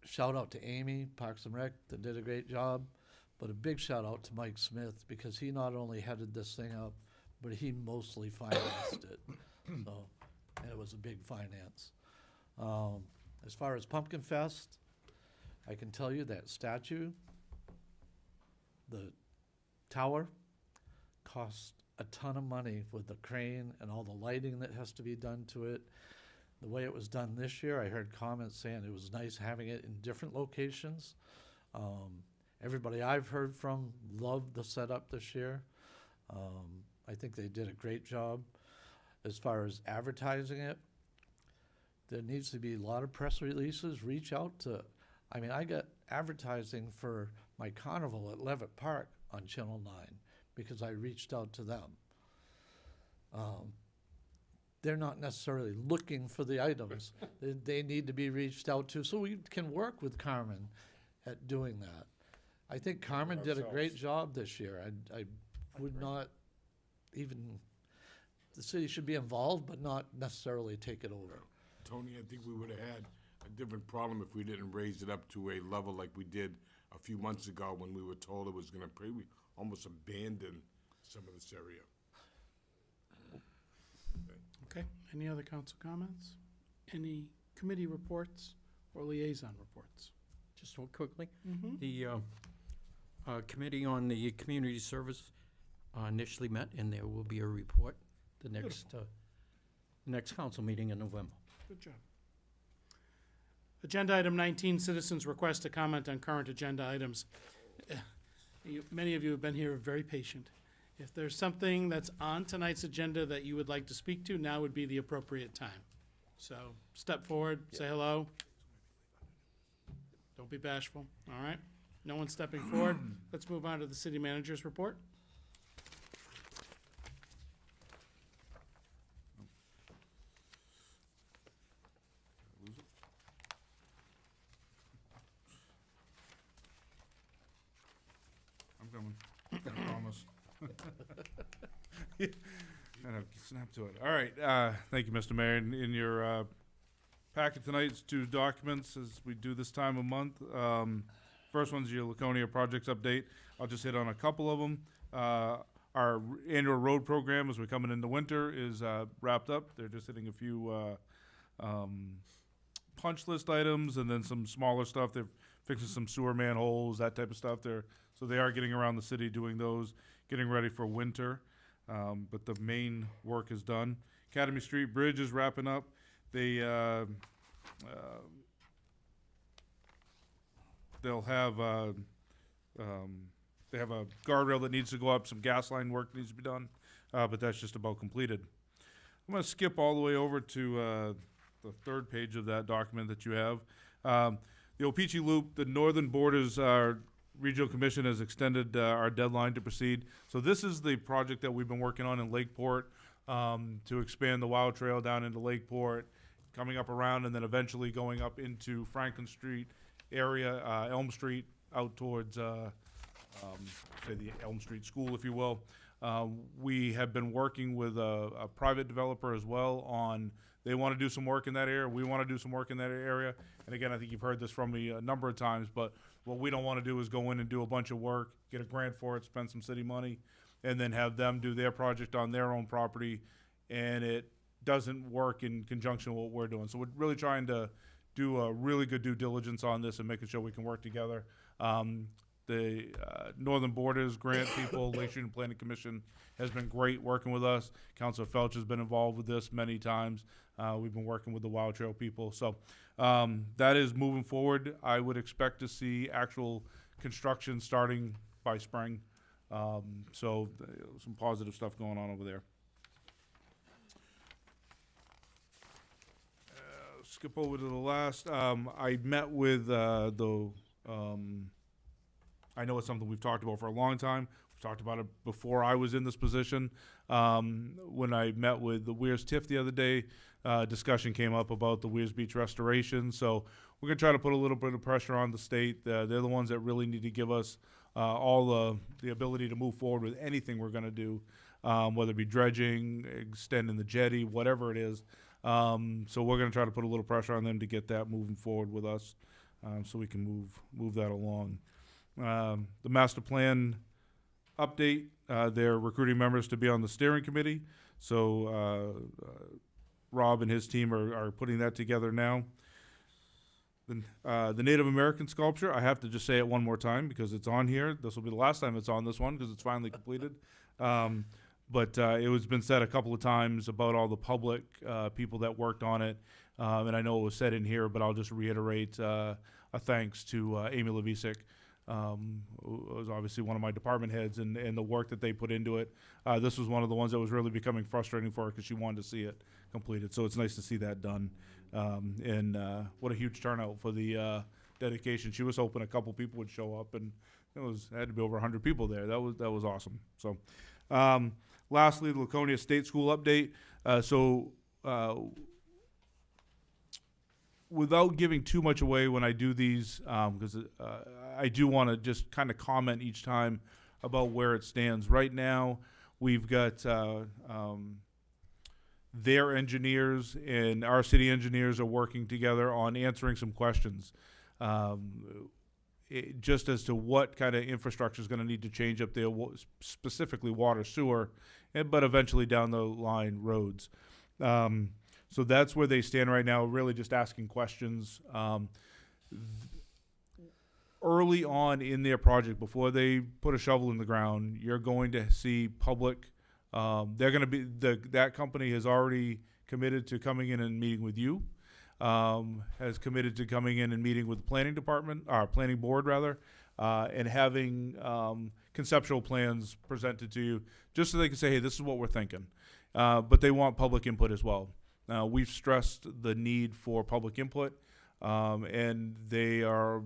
shout out to Amy, Parks and Rec, that did a great job, but a big shout out to Mike Smith, because he not only headed this thing up, but he mostly financed it. So, and it was a big finance. As far as Pumpkin Fest, I can tell you that statue, the tower, cost a ton of money with the crane and all the lighting that has to be done to it. The way it was done this year, I heard comments saying it was nice having it in different locations. Everybody I've heard from loved the setup this year. I think they did a great job. As far as advertising it, there needs to be a lot of press releases, reach out to, I mean, I got advertising for my carnival at Levitt Park on Channel 9 because I reached out to them. They're not necessarily looking for the items. They need to be reached out to, so we can work with Carmen at doing that. I think Carmen did a great job this year. I would not even, the city should be involved, but not necessarily take it over. Tony, I think we would have had a different problem if we didn't raise it up to a level like we did a few months ago when we were told it was gonna almost abandon some of this area. Okay, any other council comments? Any committee reports or liaison reports? Just real quickly, the committee on the community service initially met, and there will be a report the next council meeting in November. Good job. Agenda item 19, citizens' request to comment on current agenda items. Many of you have been here very patient. If there's something that's on tonight's agenda that you would like to speak to, now would be the appropriate time. So step forward, say hello. Don't be bashful, all right? No one's stepping forward. Let's move on to the city manager's report. I'm coming, I promise. Gotta snap to it. All right, thank you, Mr. Mayor. In your packet tonight is 2 documents, as we do this time of month. First one's your Laconia projects update. I'll just hit on a couple of them. Our annual road program, as we're coming into winter, is wrapped up. They're just hitting a few punch list items and then some smaller stuff. They're fixing some sewer manholes, that type of stuff. So they are getting around the city doing those, getting ready for winter. But the main work is done. Academy Street Bridge is wrapping up. They'll have they have a guardrail that needs to go up, some gas line work needs to be done, but that's just about completed. I'm gonna skip all the way over to the 3rd page of that document that you have. The O-Pee-Chee Loop, the Northern Borders Regional Commission has extended our deadline to proceed. So this is the project that we've been working on in Lakeport, to expand the Wild Trail down into Lakeport, coming up around, and then eventually going up into Franklin Street area, Elm Street, out towards, say the Elm Street School, if you will. We have been working with a private developer as well on, they want to do some work in that area, we want to do some work in that area. And again, I think you've heard this from me a number of times, but what we don't want to do is go in and do a bunch of work, get a grant for it, spend some city money, and then have them do their project on their own property, and it doesn't work in conjunction with what we're doing. So we're really trying to do a really good due diligence on this and making sure we can work together. The Northern Borders grant people, Lake Street Planning Commission has been great working with us. Councilor Felch has been involved with this many times. We've been working with the Wild Trail people. So that is moving forward. I would expect to see actual construction starting by spring. Some positive stuff going on over there. Skip over to the last. I met with I know it's something we've talked about for a long time. We've talked about it before I was in this position. When I met with the Weirs TIF the other day, discussion came up about the Weirs Beach restoration. So we're going to try to put a little bit of pressure on the state. They're the ones that really need to give us all the ability to move forward with anything we're going to do, whether it be dredging, extending the jetty, whatever it is. So we're going to try to put a little pressure on them to get that moving forward with us, so we can move that along. The master plan update, they're recruiting members to be on the steering committee. So Rob and his team are putting that together now. The Native American sculpture, I have to just say it one more time because it's on here. This will be the last time it's on this one because it's finally completed. But it was been said a couple of times about all the public people that worked on it. And I know it was said in here, but I'll just reiterate a thanks to Amy Levisik, who was obviously one of my department heads, and the work that they put into it. This was one of the ones that was really becoming frustrating for her because she wanted to see it completed. So it's nice to see that done. And what a huge turnout for the dedication. She was hoping a couple people would show up, and had to be over 100 people there. That was awesome. So lastly, the Laconia State School update. Without giving too much away when I do these, because I do want to just kind of comment each time about where it stands. Right now, we've got their engineers and our city engineers are working together on answering some questions, just as to what kind of infrastructure is going to need to change up there, specifically water, sewer, but eventually down the line roads. So that's where they stand right now, really just asking questions. Early on in their project, before they put a shovel in the ground, you're going to see public. They're going to be that company has already committed to coming in and meeting with you, has committed to coming in and meeting with the planning department, or planning board rather, and having conceptual plans presented to you, just so they can say, hey, this is what we're thinking. But they want public input as well. We've stressed the need for public input, and they are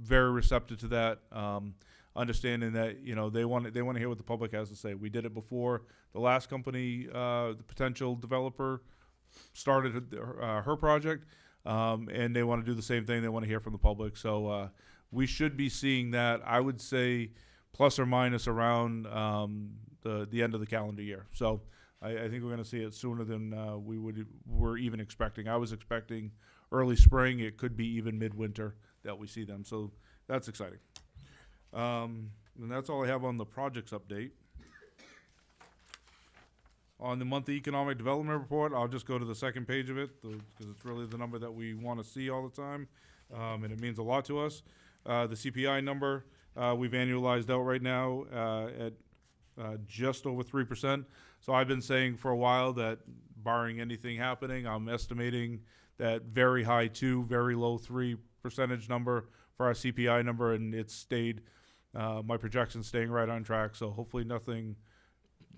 very receptive to that, understanding that they want to hear what the public has to say. We did it before the last company, the potential developer, started her project, and they want to do the same thing. They want to hear from the public. So we should be seeing that, I would say, plus or minus around the end of the calendar year. So I think we're gonna see it sooner than, we're even expecting. I was expecting early spring. It could be even midwinter that we see them, so that's exciting. And that's all I have on the projects update. On the monthly economic development report, I'll just go to the second page of it, because it's really the number that we want to see all the time, and it means a lot to us. The CPI number, we've annualized out right now at just over 3%. So I've been saying for a while that barring anything happening, I'm estimating that very high 2, very low 3% number for our CPI number, and it's stayed, my projection's staying right on track, so hopefully nothing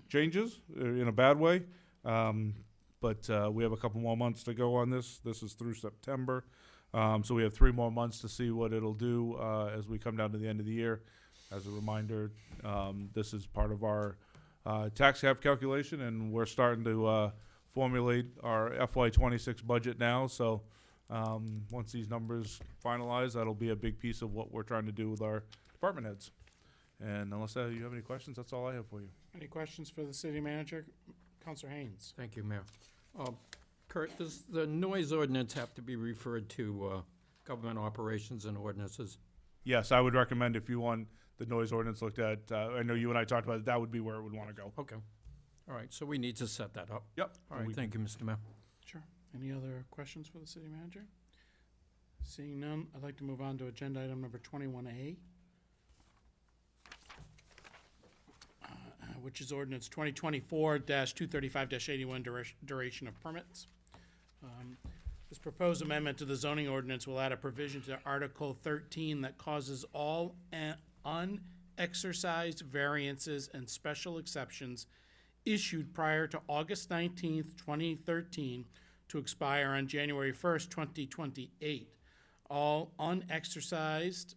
changes in a bad way. But we have a couple more months to go on this. This is through September. So we have 3 more months to see what it'll do as we come down to the end of the year. As a reminder, this is part of our tax cap calculation, and we're starting to formulate our FY26 budget now. So once these numbers finalize, that'll be a big piece of what we're trying to do with our department heads. And unless you have any questions, that's all I have for you. Any questions for the city manager? Counselor Haynes? Thank you, Mayor. Kurt, does the noise ordinance have to be referred to government operations and ordinances? Yes, I would recommend if you want the noise ordinance looked at, I know you and I talked about it, that would be where it would want to go. Okay. All right, so we need to set that up. Yep. All right, thank you, Mr. Mayor. Sure. Any other questions for the city manager? Seeing none, I'd like to move on to agenda item number 21A, which is ordinance 2024-235-81, duration of permits. This proposed amendment to the zoning ordinance will add a provision to Article 13 that causes all unexercised variances and special exceptions issued prior to August 19th, 2013 to expire on January 1st, 2028. All unexercised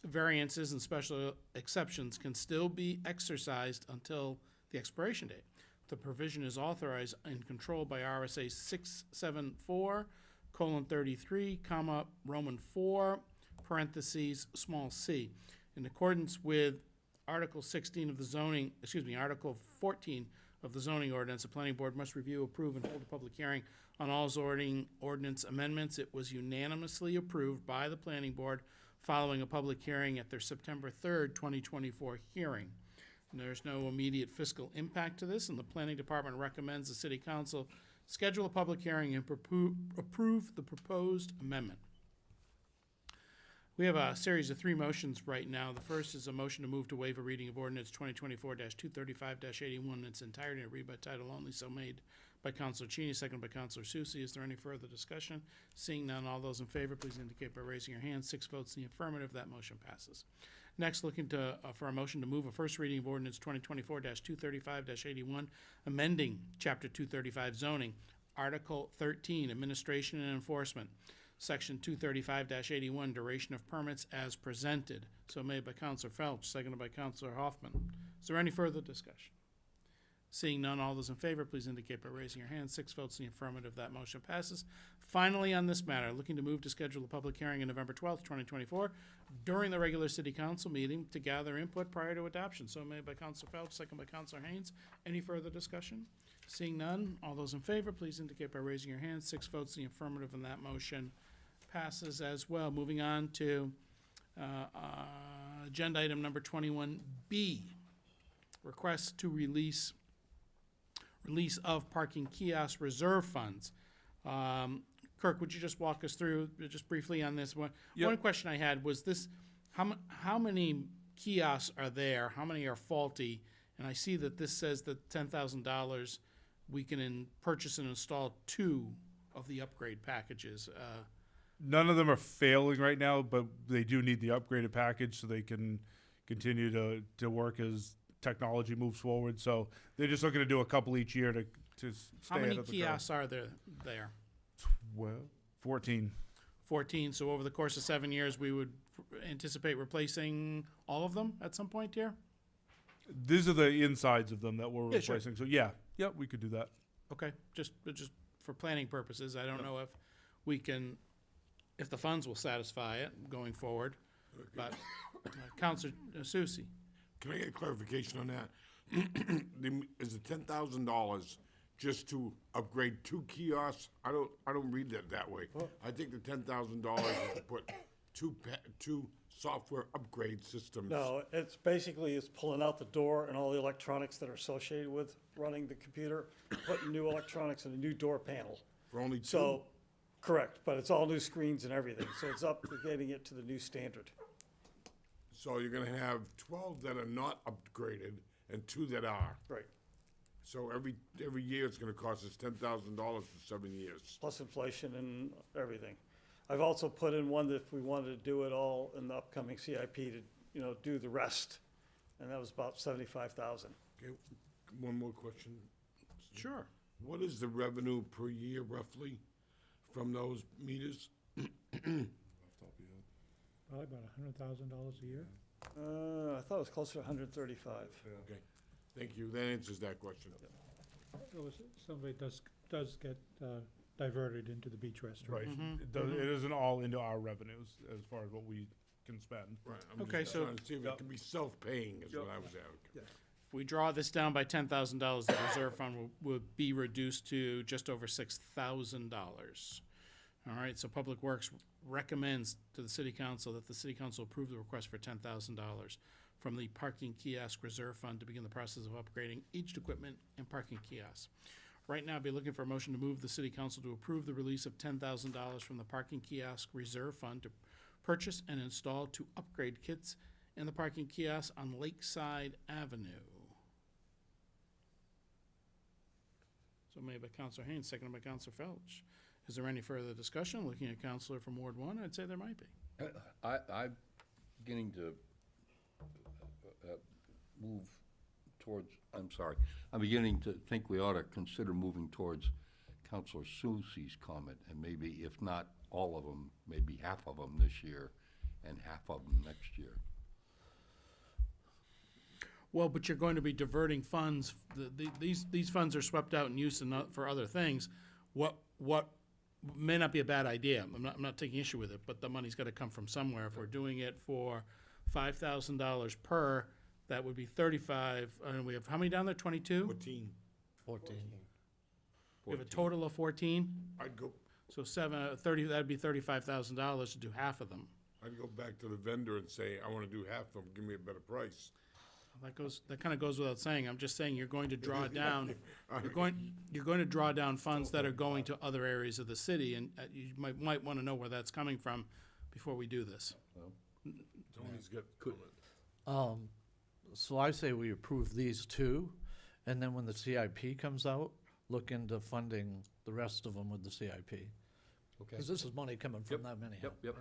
variances and special exceptions can still be exercised until the expiration date. The provision is authorized and controlled by RSA 674:33, Roman 4, parentheses, small c. In accordance with Article 16 of the zoning, Article 14 of the zoning ordinance, the planning board must review, approve, and hold a public hearing on all zoning ordinance amendments. It was unanimously approved by the planning board following a public hearing at their September 3rd, 2024 hearing. And there's no immediate fiscal impact to this, and the planning department recommends the city council schedule a public hearing and approve the proposed amendment. We have a series of 3 motions right now. The first is a motion to move to waive a reading of ordinance 2024-235-81 in its entirety and read by title only, so made by Councilor Cheney, seconded by Councilor Susie. Is there any further discussion? Seeing none, all those in favor, please indicate by raising your hand. 6 votes in the affirmative, that motion passes. Next, looking to for a motion to move a first reading of ordinance 2024-235-81, amending Chapter 235 zoning, Article 13, administration and enforcement, Section 235-81, duration of permits as presented. So made by Councilor Felch, seconded by Councilor Hoffman. Is there any further discussion? Seeing none, all those in favor, please indicate by raising your hand. 6 votes in the affirmative, that motion passes. Finally, on this matter, looking to move to schedule a public hearing on November 12th, 2024, during the regular city council meeting to gather input prior to adoption. So made by Councilor Felch, second by Councilor Haynes. Any further discussion? Seeing none, all those in favor, please indicate by raising your hand. 6 votes in the affirmative, and that motion passes as well. Moving on to agenda item number 21B, request to release of parking kiosk reserve funds. Kirk, would you just walk us through just briefly on this one? Yep. One question I had was this: how many kiosks are there? How many are faulty? And I see that this says that $10,000 we can purchase and install 2 of the upgrade packages. None of them are failing right now, but they do need the upgraded package so they can continue to work as technology moves forward. So they're just looking to do a couple each year to stay How many ahead of the kiosks are there? 14. 14. So over the course of 7 years, we would anticipate replacing all of them at some point here? These are the insides of them that we're Yeah, sure. replacing. So we could do that. Okay, just for planning purposes. I don't know if we can, if the funds will satisfy it going forward. But Councilor Susie. Can I get clarification on that? Is the $10,000 just to upgrade 2 kiosks? I don't read that that way. I think the $10,000 is to put two software upgrade systems. No, it's basically it's pulling out the door and all the electronics that are associated with running the computer, putting new electronics in a new door panel. For only 2? So, correct, but it's all new screens and everything, so it's upgrading it to the new standard. So you're gonna have 12 that are not upgraded and 2 that are. Right, So every year it's gonna cost us $10,000 for 7 years. plus inflation and everything. I've also put in one that if we wanted to do it all in the upcoming CIP to, do the rest, and that was about 75,000. Okay, one more question. Sure. What is the revenue per year roughly from those meters? Probably about $100,000 a year. I thought it was closer to 135. Okay, thank you, that answers that question. Somebody does get diverted into the beach restaurant. Right. It isn't all into our revenues as far as what we can spend. Right, I'm Okay, just so- trying to see if it can be self-paying is what I was asking. If we draw this down by $10,000, the reserve fund would be reduced to just over $6,000. All right, so Public Works recommends to the city council that the city council approve the request for $10,000 from the parking kiosk reserve fund to begin the process of upgrading aged equipment and parking kiosks. Right now, I'd be looking for a motion to move the city council to approve the release of $10,000 from the parking kiosk reserve fund to purchase and install 2 upgrade kits in the parking kiosks on Lakeside Avenue. So made by Counselor Haynes, seconded by Counselor Felch. Is there any further discussion? Looking at Counselor from Ward 1, I'd say there might be. I'm beginning to move towards, I'm beginning to think we ought to consider moving towards Counselor Susie's comment, and maybe, if not all of them, maybe half of them this year and half of them next year. Well, but you're going to be diverting funds, these funds are swept out and used for other things. What may not be a bad idea, I'm not taking issue with it, but the money's gotta come from somewhere. If we're doing it for $5,000 per, that would be 35, and we have, how many down there, 22? 14. 14. We have a total of 14? I'd go, So 30, that'd be $35,000 to do half of them. I'd go back to the vendor and say, I wanna do half of them, give me a better price. That kind of goes without saying. I'm just saying you're going to draw down, you're going to draw down funds that are going to other areas of the city, and you might want to know where that's coming from before we do this. Tony's got, So I say we approve these 2, and then when the CIP comes out, look into funding the rest of them with the CIP. Okay. Because this is money coming from them anyhow. Yep.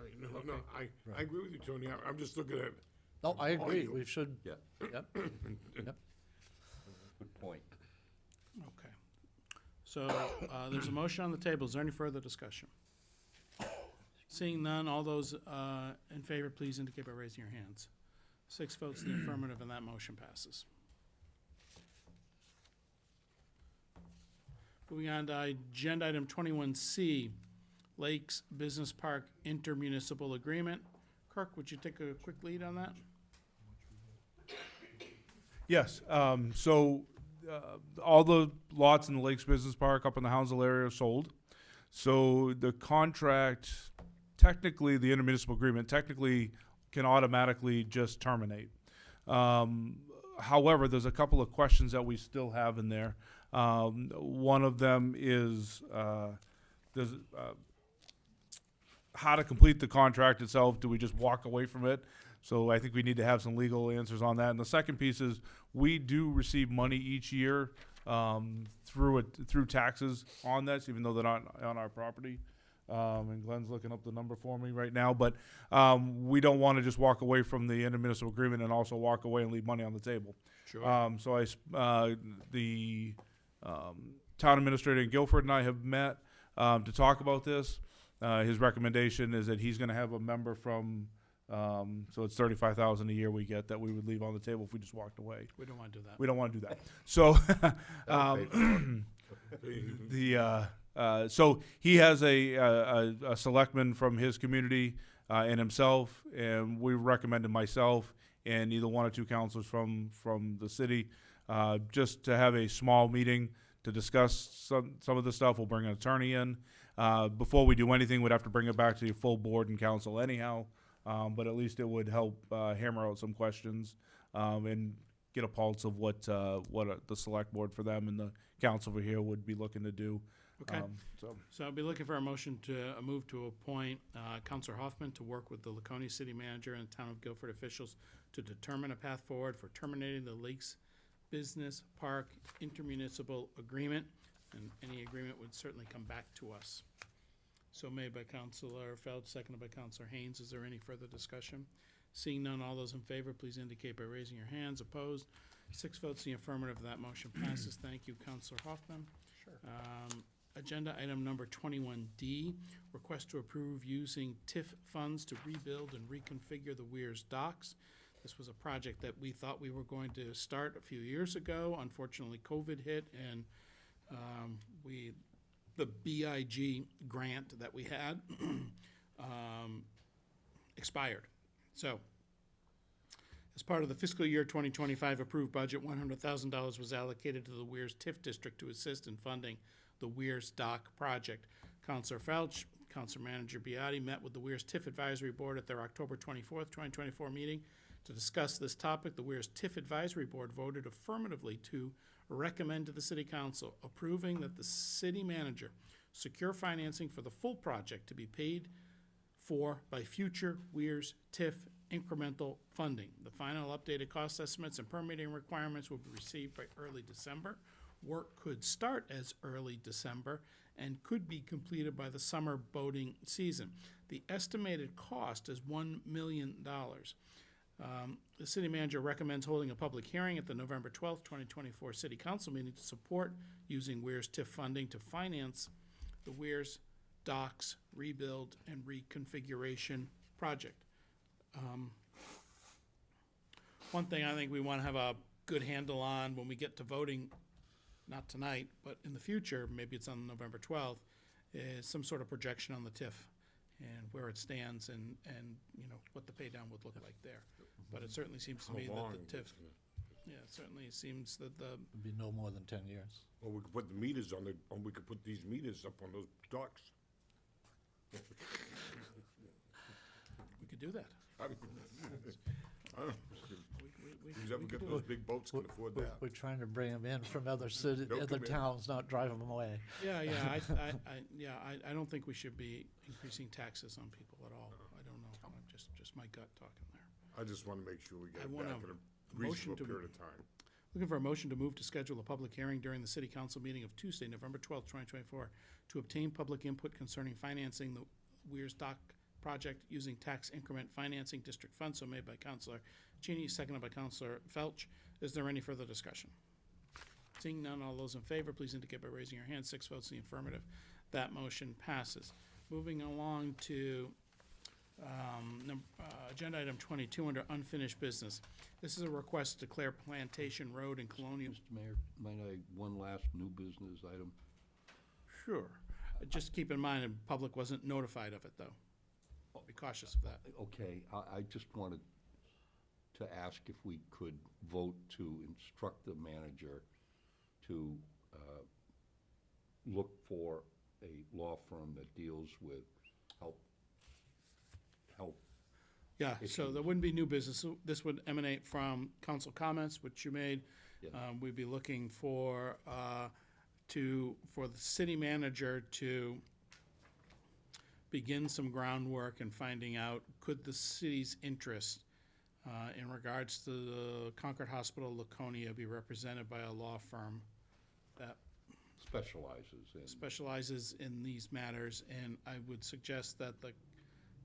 no, I agree with you, Tony, I'm just looking at, No, I agree, you. we should, Yeah. yep. Yep. Good point. Okay. So there's a motion on the table. Is there any further discussion? Seeing none, all those in favor, please indicate by raising your hands. 6 votes in the affirmative, and that motion passes. Moving on to agenda item 21C, Lakes Business Park Intermunicipal Agreement. Kirk, would you take a quick lead on that? Yes, so all the lots in the Lakes Business Park up in the Hounsville area are sold. So the contract, technically, the intermunicipal agreement technically can automatically just terminate. However, there's a couple of questions that we still have in there. One of them is how to complete the contract itself. Do we just walk away from it? So I think we need to have some legal answers on that. And the second piece is we do receive money each year through taxes on this, even though they're not on our property. And Glenn's looking up the number for me right now, but we don't want to just walk away from the intermunicipal agreement and also walk away and leave money on the table. Sure. So the town administrator in Guilford and I have met to talk about this. His recommendation is that he's going to have a member from, so it's $35,000 a year we get that we would leave on the table if we just walked away. We don't want to do that. We don't want to do that. So, so he has a selectman from his community and himself, and we recommended myself and either 1 or 2 counselors from the city just to have a small meeting to discuss some of the stuff. We'll bring an attorney in. Before we do anything, we'd have to bring it back to your full board and council anyhow. But at least it would help hammer out some questions and get a pulse of what the select board for them and the council over here would be looking to do. Okay. So So I'll be looking for a motion to, a move to appoint Counselor Hoffman to work with the Laconia City Manager and Town of Guilford officials to determine a path forward for terminating the Lakes Business Park intermunicipal agreement, and any agreement would certainly come back to us. So made by Counselor Felch, seconded by Counselor Haynes. Is there any further discussion? Seeing none, all those in favor, please indicate by raising your hands. Opposed? 6 votes in the affirmative, that motion passes. Thank you, Counselor Hoffman. Sure. Agenda item number 21D, request to approve using TIF funds to rebuild and reconfigure the Weirs docks. This was a project that we thought we were going to start a few years ago. Unfortunately, COVID hit, and the BIG grant that we had expired. So, as part of the fiscal year 2025 approved budget, $100,000 was allocated to the Weirs TIF district to assist in funding the Weirs dock project. Councilor Felch, Councilor Manager Beatty met with the Weirs TIF Advisory Board at their October 24th, 2024 meeting to discuss this topic. The Weirs TIF Advisory Board voted affirmatively to recommend to the City Council approving that the city manager secure financing for the full project to be paid for by future Weirs TIF incremental funding. The final updated cost estimates and permitting requirements will be received by early December. Work could start as early December and could be completed by the summer boating season. The estimated cost is $1 million. The city manager recommends holding a public hearing at the November 12th, 2024 City Council meeting to support using Weirs TIF funding to finance the Weirs docks rebuild and reconfiguration project. One thing I think we want to have a good handle on when we get to voting, not tonight, but in the future, maybe it's on November 12th, is some sort of projection on the TIF and where it stands and you know, what the pay down would look like there. But it certainly seems to me that the TIF, yeah, it certainly seems that the, It'd be no more than 10 years. Well, we could put the meters on we could put these meters up on those docks. we could do that. Who's ever got those big boats can afford that. We're trying to bring them in from other cities, They'll other come in. towns, not driving them away. Yeah, I don't think we should be increasing taxes on people at all. I don't know, I'm just my gut talking there. I just want to make sure we get I it want back a in a motion reasonable to- period of time. Looking for a motion to move to schedule a public hearing during the City Council meeting of Tuesday, November 12th, 2024, to obtain public input concerning financing the Weirs dock project using tax increment financing district funds. So made by Councilor Cheney, seconded by Councilor Felch. Is there any further discussion? Seeing none, all those in favor, please indicate by raising your hand. 6 votes in the affirmative. That motion passes. Moving along to agenda item 22 under unfinished business. This is a request to declare Plantation Road in Colonial. Mr. Mayor, might I, one last new business item? Sure. Just keep in mind, the public wasn't notified of it, though. Be cautious of that. Okay, I just wanted to ask if we could vote to instruct the manager to look for a law firm that deals with health. Yeah, so there wouldn't be new business. So this would emanate from council comments, which you made. Yeah. We'd be looking for the city manager to begin some groundwork and finding out, could the city's interest in regards to the Concord Hospital Laconia be represented by a law firm that specializes in these matters? And I would suggest that the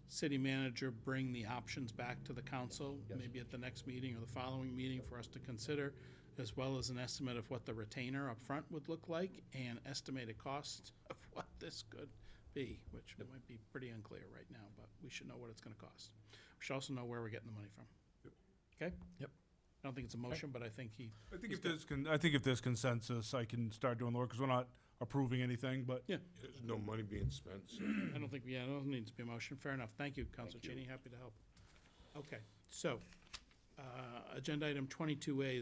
city manager bring the options back to the council, maybe at the next meeting or the following meeting for us to consider, as well as an estimate of what the retainer up front would look like and estimated cost of what this could be, which might be pretty unclear right now, but we should know what it's gonna cost. We should also know where we're getting the money from. Okay? Yep. I don't think it's a motion, but I think I think if there's consensus, I can start doing the work, because we're not approving anything, but. Yeah. There's no money being spent, so. I don't think, yeah, it doesn't need to be a motion. Fair enough. Thank you, Councilor Cheney. Happy to help. Okay, so, agenda item 22A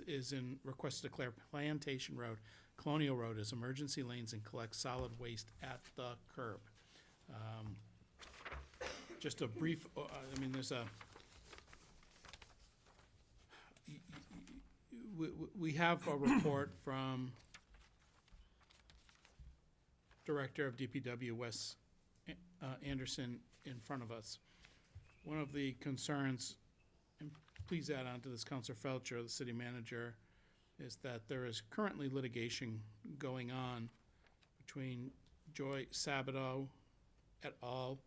is in request to declare Plantation Road Colonial Road as emergency lanes and collect solid waste at the curb. Just a brief, I mean, there's a, we have a report from Director of DPW, Wes Anderson, in front of us. One of the concerns, and please add on to this, Counselor Felcher, the city manager, is that there is currently litigation going on between Joy Sabato et al.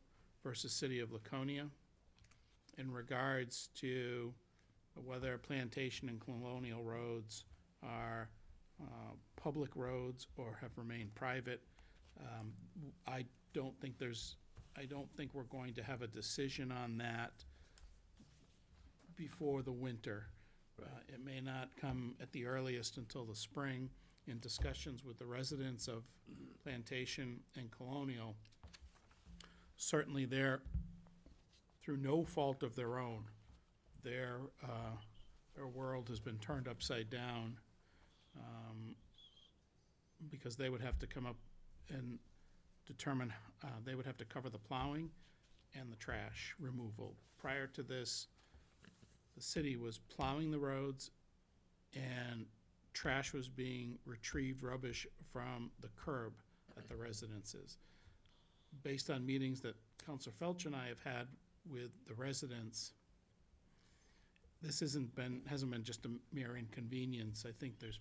Versus City of Laconia in regards to whether Plantation and Colonial roads are public roads or have remained private. I don't think we're going to have a decision on that before the winter. It may not come at the earliest until the spring. In discussions with the residents of Plantation and Colonial, certainly they're, through no fault of their own, their world has been turned upside down, because they would have to come up and determine, they would have to cover the plowing and the trash removal. Prior to this, the city was plowing the roads and trash was being retrieved, rubbish from the curb at the residences. Based on meetings that Councilor Felch and I have had with the residents, this hasn't been just a mere inconvenience. I think there's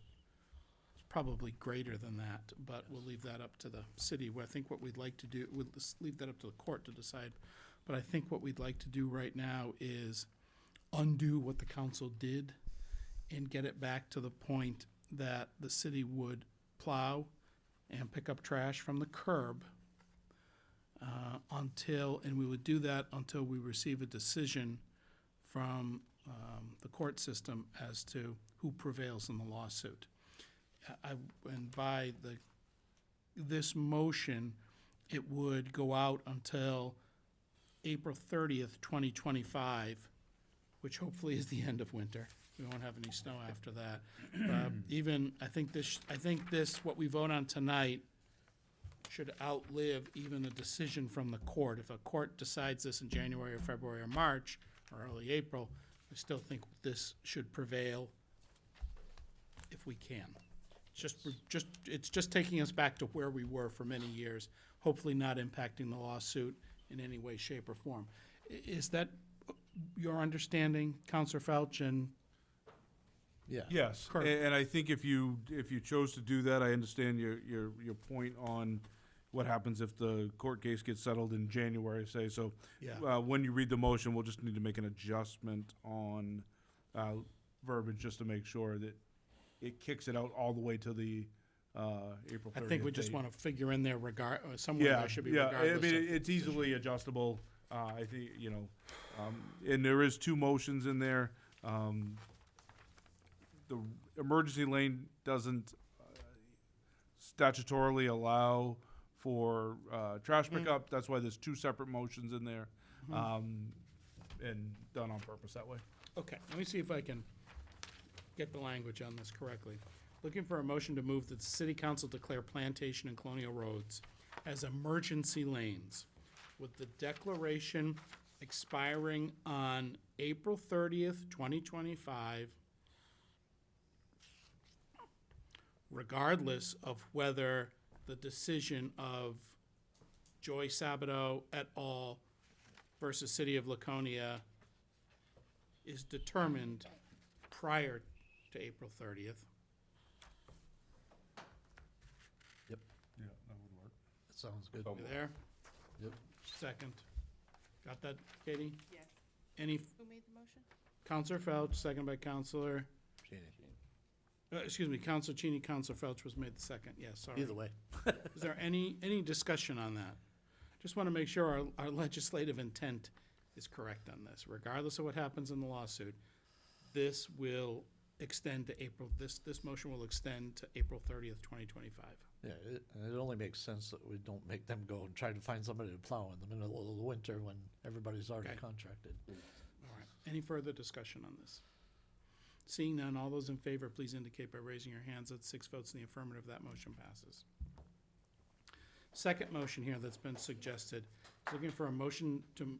probably greater than that, but we'll leave that up to the city. I think what we'd like to do, we'll leave that up to the court to decide. But I think what we'd like to do right now is undo what the council did and get it back to the point that the city would plow and pick up trash from the curb and we would do that until we receive a decision from the court system as to who prevails in the lawsuit. And by this motion, it would go out until April 30th, 2025, which hopefully is the end of winter. We won't have any snow after that. I think this, what we vote on tonight, should outlive even a decision from the court. If a court decides this in January or February or March or early April, I still think this should prevail if we can. It's just taking us back to where we were for many years, hopefully not impacting the lawsuit in any way, shape, or form. Is that your understanding, Counselor Felch? And Yeah. Yes, Kurt. and I think if you chose to do that, I understand your point on what happens if the court case gets settled in January, say. So Yeah. when you read the motion, we'll just need to make an adjustment on verbiage just to make sure that it kicks it out all the way to the April 30th I think we just date. want to figure in there somewhere there should be Yeah, regardless. I mean, of- it's easily adjustable. I think, and there is two motions in there. The emergency lane doesn't statutorily allow for trash pickup. That's why there's two separate motions in there, and done on purpose that way. Okay, let me see if I can get the language on this correctly. Looking for a motion to move that the city council declare Plantation and Colonial roads as emergency lanes, with the declaration expiring on April 30th, 2025, regardless of whether the decision of Joy Sabato et al. Versus City of Laconia is determined prior to April 30th. Yeah, that would work. That sounds good. You there? Yep. Second. Got that, Katie? Yes. Any, Who made the motion? Counselor Felch, second by Counselor, excuse me, Counselor Cheney, Counselor Felch was made the second, yes, sorry. Either way. Is there any discussion on that? Just want to make sure our legislative intent is correct on this. Regardless of what happens in the lawsuit, this will extend to April, this motion will extend to April 30th, 2025. Yeah, it only makes sense that we don't make them go and try to find somebody to plow in the middle of the winter when everybody's already Okay. contracted. All right. Any further discussion on this? Seeing none, all those in favor, please indicate by raising your hands. That's 6 votes in the affirmative. That motion passes. Second motion here that's been suggested, is looking for a motion to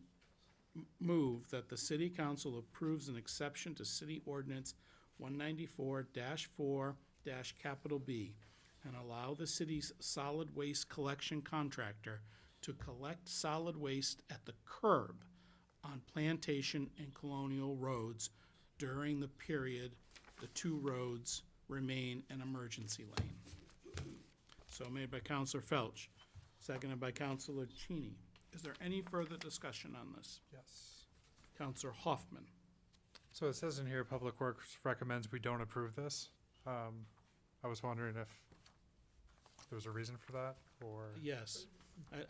move that the city council approves an exception to city ordinance 194-4-B and allow the city's solid waste collection contractor to collect solid waste at the curb on Plantation and Colonial Roads during the period the two roads remain an emergency lane. So made by Counselor Felch, seconded by Counselor Cheney. Is there any further discussion on this? Yes. Counselor Hoffman. So it says in here, Public Works recommends we don't approve this. I was wondering if there was a reason for that, or? Yes.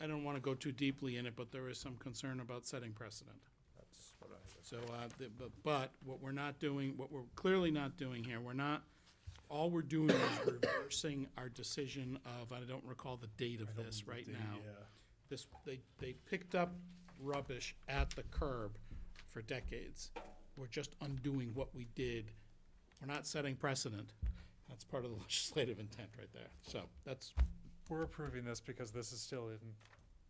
I don't want to go too deeply in it, but there is some concern about setting precedent. That's what I. So, but what we're not doing, what we're clearly not doing here, all we're doing is reversing our decision of, I don't recall the date of this right now. This, they picked up rubbish at the curb for decades. We're just undoing what we did. We're not setting precedent. That's part of the legislative intent right there. So that's, We're approving this because this is still In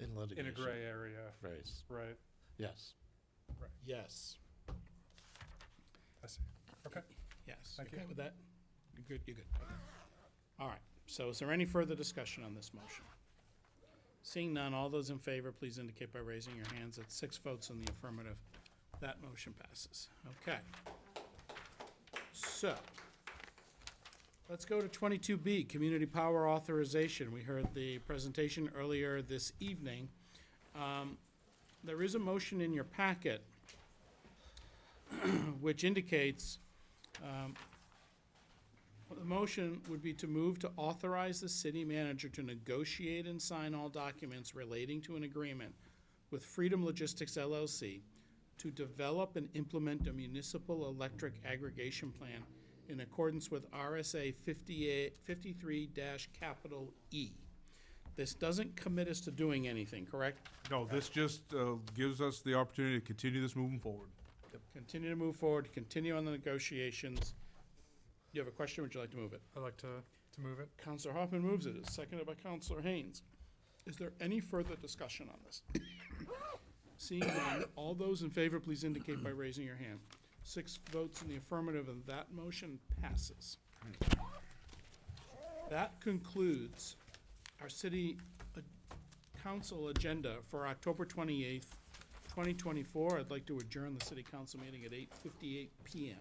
in litigation. a gray area, Phase. right? Yes. yes, I see. Okay. yes. Thank you. Okay with that? You're good, you're good. Okay. All right. So is there any further discussion on this motion? Seeing none, all those in favor, please indicate by raising your hands. At 6 votes in the affirmative, that motion passes. Okay. So, let's go to 22B, Community Power Authorization. We heard the presentation earlier this evening. There is a motion in your packet which indicates the motion would be to move to authorize the city manager to negotiate and sign all documents relating to an agreement with Freedom Logistics LLC to develop and implement a municipal electric aggregation plan in accordance with RSA 53-E. This doesn't commit us to doing anything, correct? No, this just gives us the opportunity to continue this moving forward. Continue to move forward, continue on the negotiations. You have a question, would you like to move it? I'd like to move it. Counselor Hoffman moves it, it's seconded by Counselor Haynes. Is there any further discussion on this? Seeing none, all those in favor, please indicate by raising your hand. 6 votes in the affirmative, and that motion passes. That concludes our city council agenda for October 28th, 2024. I'd like to adjourn the city council meeting at 8:58 PM.